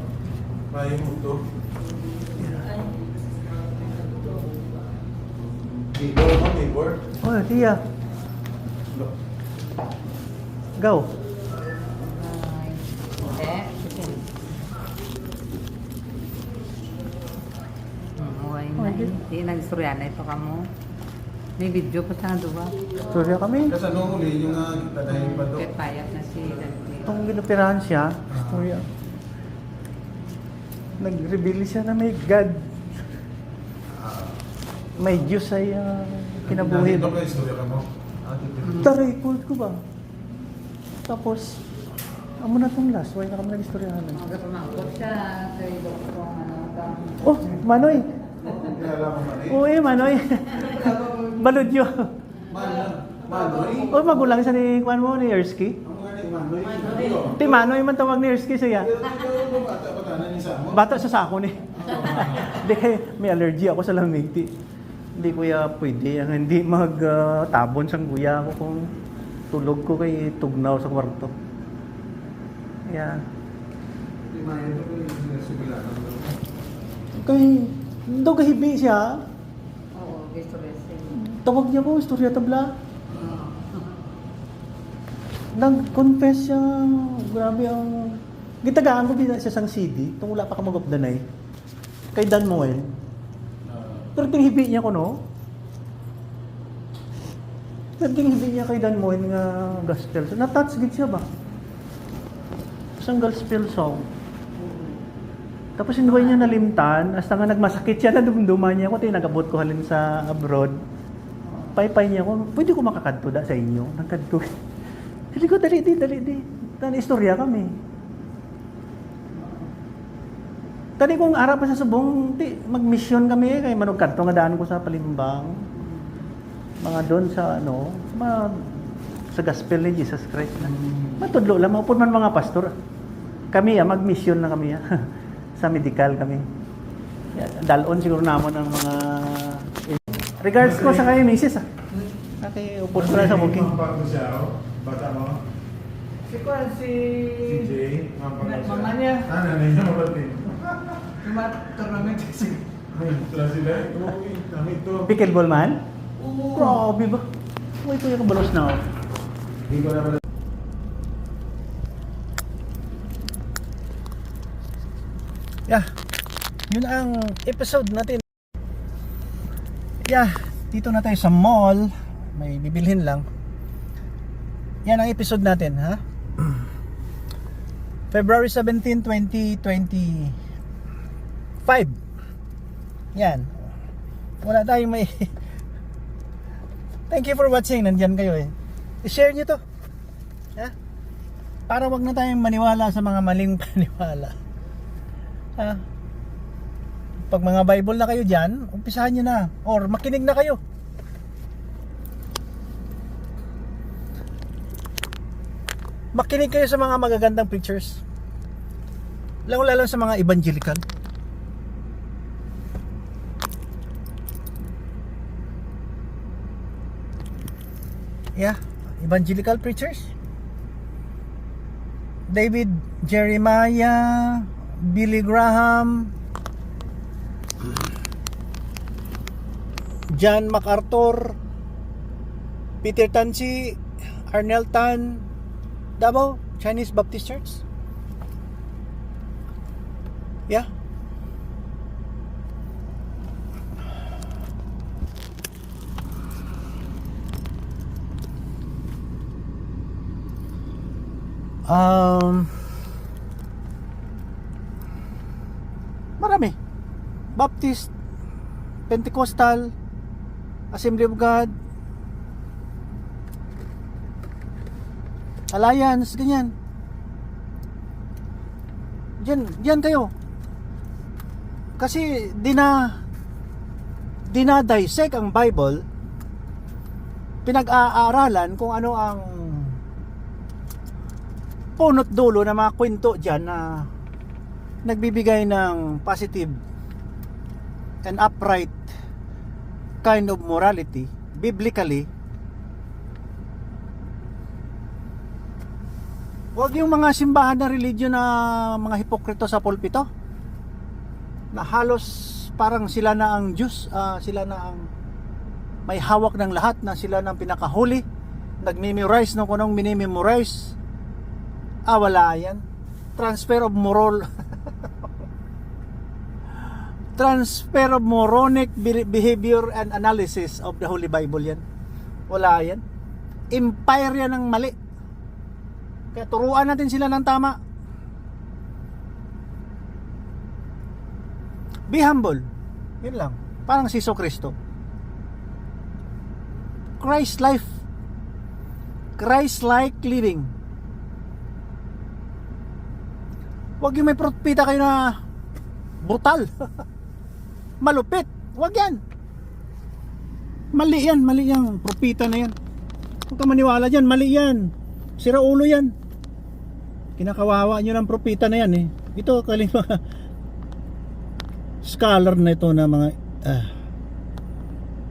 kaya mo ito? Neighbor. Oh, siya. No. Go. Hindi nag-istorya na ito ka mo. May video pa sa duwa. Storya kami. Kasi ano uli yung kita dahil pa doon. Kaya payat na si Dante. Itong ginoperahan siya, storya. Nag-reveal siya na may God. May Diyos ay kinabuhi. Ito ka istorya ka mo. Ta-record ko ba? Tapos, amo na itong last. Why na kami nag-istoryahan? Mga pamangkot siya sa doktor ano. Oh, Manoy! Kaya mo man eh. Uy, Manoy! Baludyo! Manoy? Oh, magulang sa ni Kwan mo, ni Ersky. Ang mga ni Manoy. Ti Manoy man tawag ni Ersky siya. Bata pa tanan ni Samo. Bata sa sako ni. Hindi kay may allergy ako sa lamig. Hindi kuya pwede. Ang hindi magtabon sang kuya ako kung tulog ko kay tugnaw sa kwarto. Yeah. Di mayo ko yung simulan. Kay daw kahibi siya. Oo, istorya siya. Tawag niya ko, istorya tabla. Nag-confess siya. Grabe ang... Gitagaan ko din siya sang CD. Itong wala pa ka mag-updanay. Kay Dan Moel. Pero tinghibi niya ko, no? Tinghibi niya kay Dan Moel nga gospel. So, na-touch gid siya ba? Isang gospel song. Tapos inuwi niya nalimtan. Hasta nga nagmasakit siya na dumduman niya ko. Tinagabot ko halin sa abroad. Paypay niya ko. Pwede ko makakadto da sa inyo. Nagkadto. Dali ko, dali di. Tani istorya kami. Tani kung ara pa sa subong, mag-mission kami kay manugkadto nga daan ko sa Palimbang. Mga doon sa sa gospel ni Jesus Christ na. Matudlo lang maupod man mga pastor. Kami mag-mission na kami sa medical kami. Dalon siguro namon ang mga regards ko sa kay Mrs. Kay upod ko na sa booking. Mampak mo siya, oh. Bata mo. Si Kwan, Si Jay. Mampak mo siya. Mama niya. Nanay niya mabating. Tournament si Sila sila. Uy, kami ito. Pickleball man? Oo. Grabe ba? Uy, kuya ko balos na ako. Hindi ko na pala. Yeah. Yun ang episode natin. Yeah, dito na tayo sa mall. May bibilhin lang. Yan ang episode natin, ha? February 17, 2025. Yan. Wala tayong may... Thank you for watching. Nandyan kayo eh. I-share nyo to. Ha? Para wag na tayong maniwala sa mga maling paniwala. Ha? Pag mga Bible na kayo dyan, umpisahan nyo na. Or makinig na kayo. Makinig kayo sa mga magagandang preachers. Lalo sa mga evangelical. Yeah, evangelical preachers. David Jeremiah, Billy Graham, John MacArthur, Peter Tansi, Arnel Tan, Davao Chinese Baptist Church. Yeah. Marami. Baptist, Pentecostal, Assembly of God, Alliance, ganyan. Diyan kayo. Kasi dinadissect ang Bible, pinag-aaralan kung ano ang punot dulo na mga kwento dyan na nagbibigay ng positive and upright kind of morality biblically. Huwag yung mga simbahan na religion na mga hipokrito sa pulpito na halos parang sila na ang Diyos, sila na ang may hawak ng lahat, na sila na ang pinakahuli, nagmemorize no kunong minimemorize. Wala yan. Transfer of moral transfer of moronic behavior and analysis of the Holy Bible yan. Wala yan. Empire yan ng mali. Kaya turuan natin sila ng tama. Be humble. Yun lang. Parang si Kristo. Christ life. Christ-like living. Huwag yung may propita kayo na brutal. Malupit. Huwag yan. Mali yan. Propita na yan. Huwag ka maniwala dyan. Mali yan. Sira ulo yan. Kinakawawa nyo ng propita na yan eh. Ito kaling mga scholar na ito na mga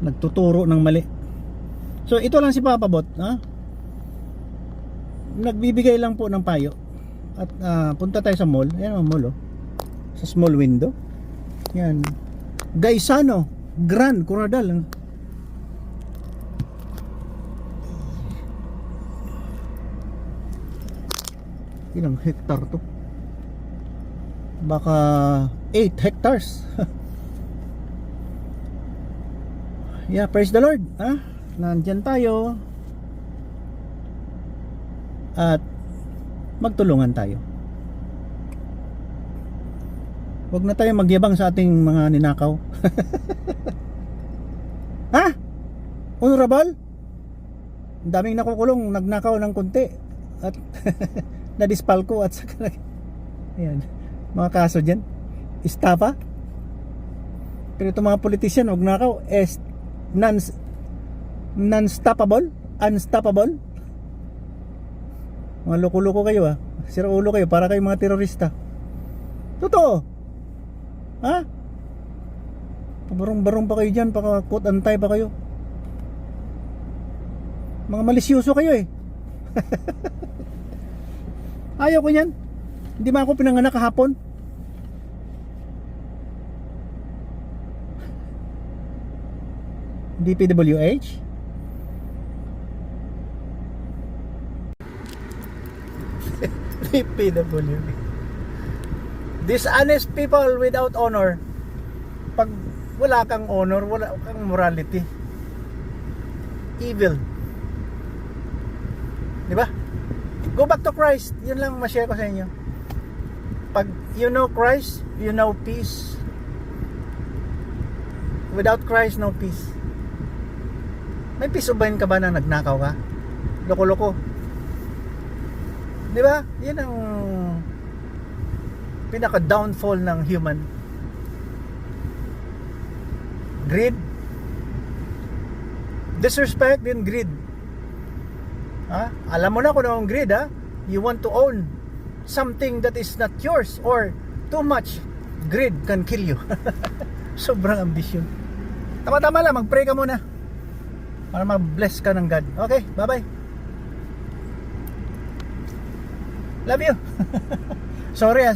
nagtuturo ng mali. So ito lang si Papa Bot, nagbibigay lang po ng payo. At punta tayo sa mall. Ayan ang mall, oh. Sa small window. Yan. Gaisano Grand Coradal. Ilang hektar to? Baka 8 hectares. Yeah, praise the Lord. Nandyan tayo. At magtulungan tayo. Huwag na tayo magyabang sa ating mga ninakaw. Honorable? Ang daming nakukulong, nagnakaw ng konti. At nadispal ko at saka ayan, mga kaso dyan. Estafa. Pero itong mga politician, huwag nakaw, non-stoppable, unstoppable. Mga loko-loko kayo sira ulo kayo, para kayo mga terorista. Totoo. Pabarong-barong pa kayo dyan, quote antay pa kayo. Mga malisyoso kayo Ayaw ko yan. Hindi man ako pinanganak kahapon. DPWH. DPWH. Dishonest people without honor. Pag wala kang honor, wala kang morality. Evil. Di ba? Go back to Christ. Yun lang ma-share ko sa inyo. Pag you know Christ, you know peace. Without Christ, no peace. May peace of mind ka ba na nagnakaw ka? Loko-loko. Di ba? Yan ang pinaka-downfall ng human. Greed. Disrespect din greed. Alam mo na kung ano ang greed, You want to own something that is not yours, or too much greed can kill you. Sobrang ambisyon. Tama-tama lang, mag-pray ka muna para ma-bless ka ng God. Okay, bye-bye. Love you. Sorry.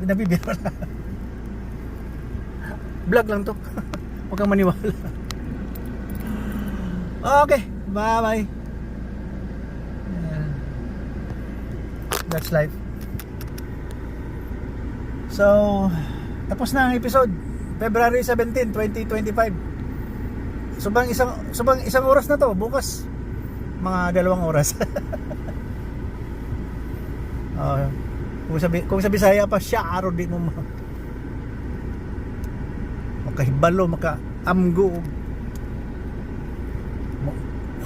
Nabibiro na. Vlog lang to. Huwag kang maniwala. Okay, bye-bye. That's life. So, tapos na ang episode. February 17, 2025. Subang isang oras na to. Bukas mga 2 oras. Kung sa Bisaya pa siya araw din mo makahibalo, makaamgo,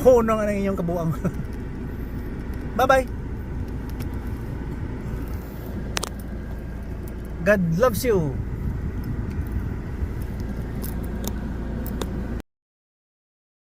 honong ang inyong kabuang. Bye bye. God loves you.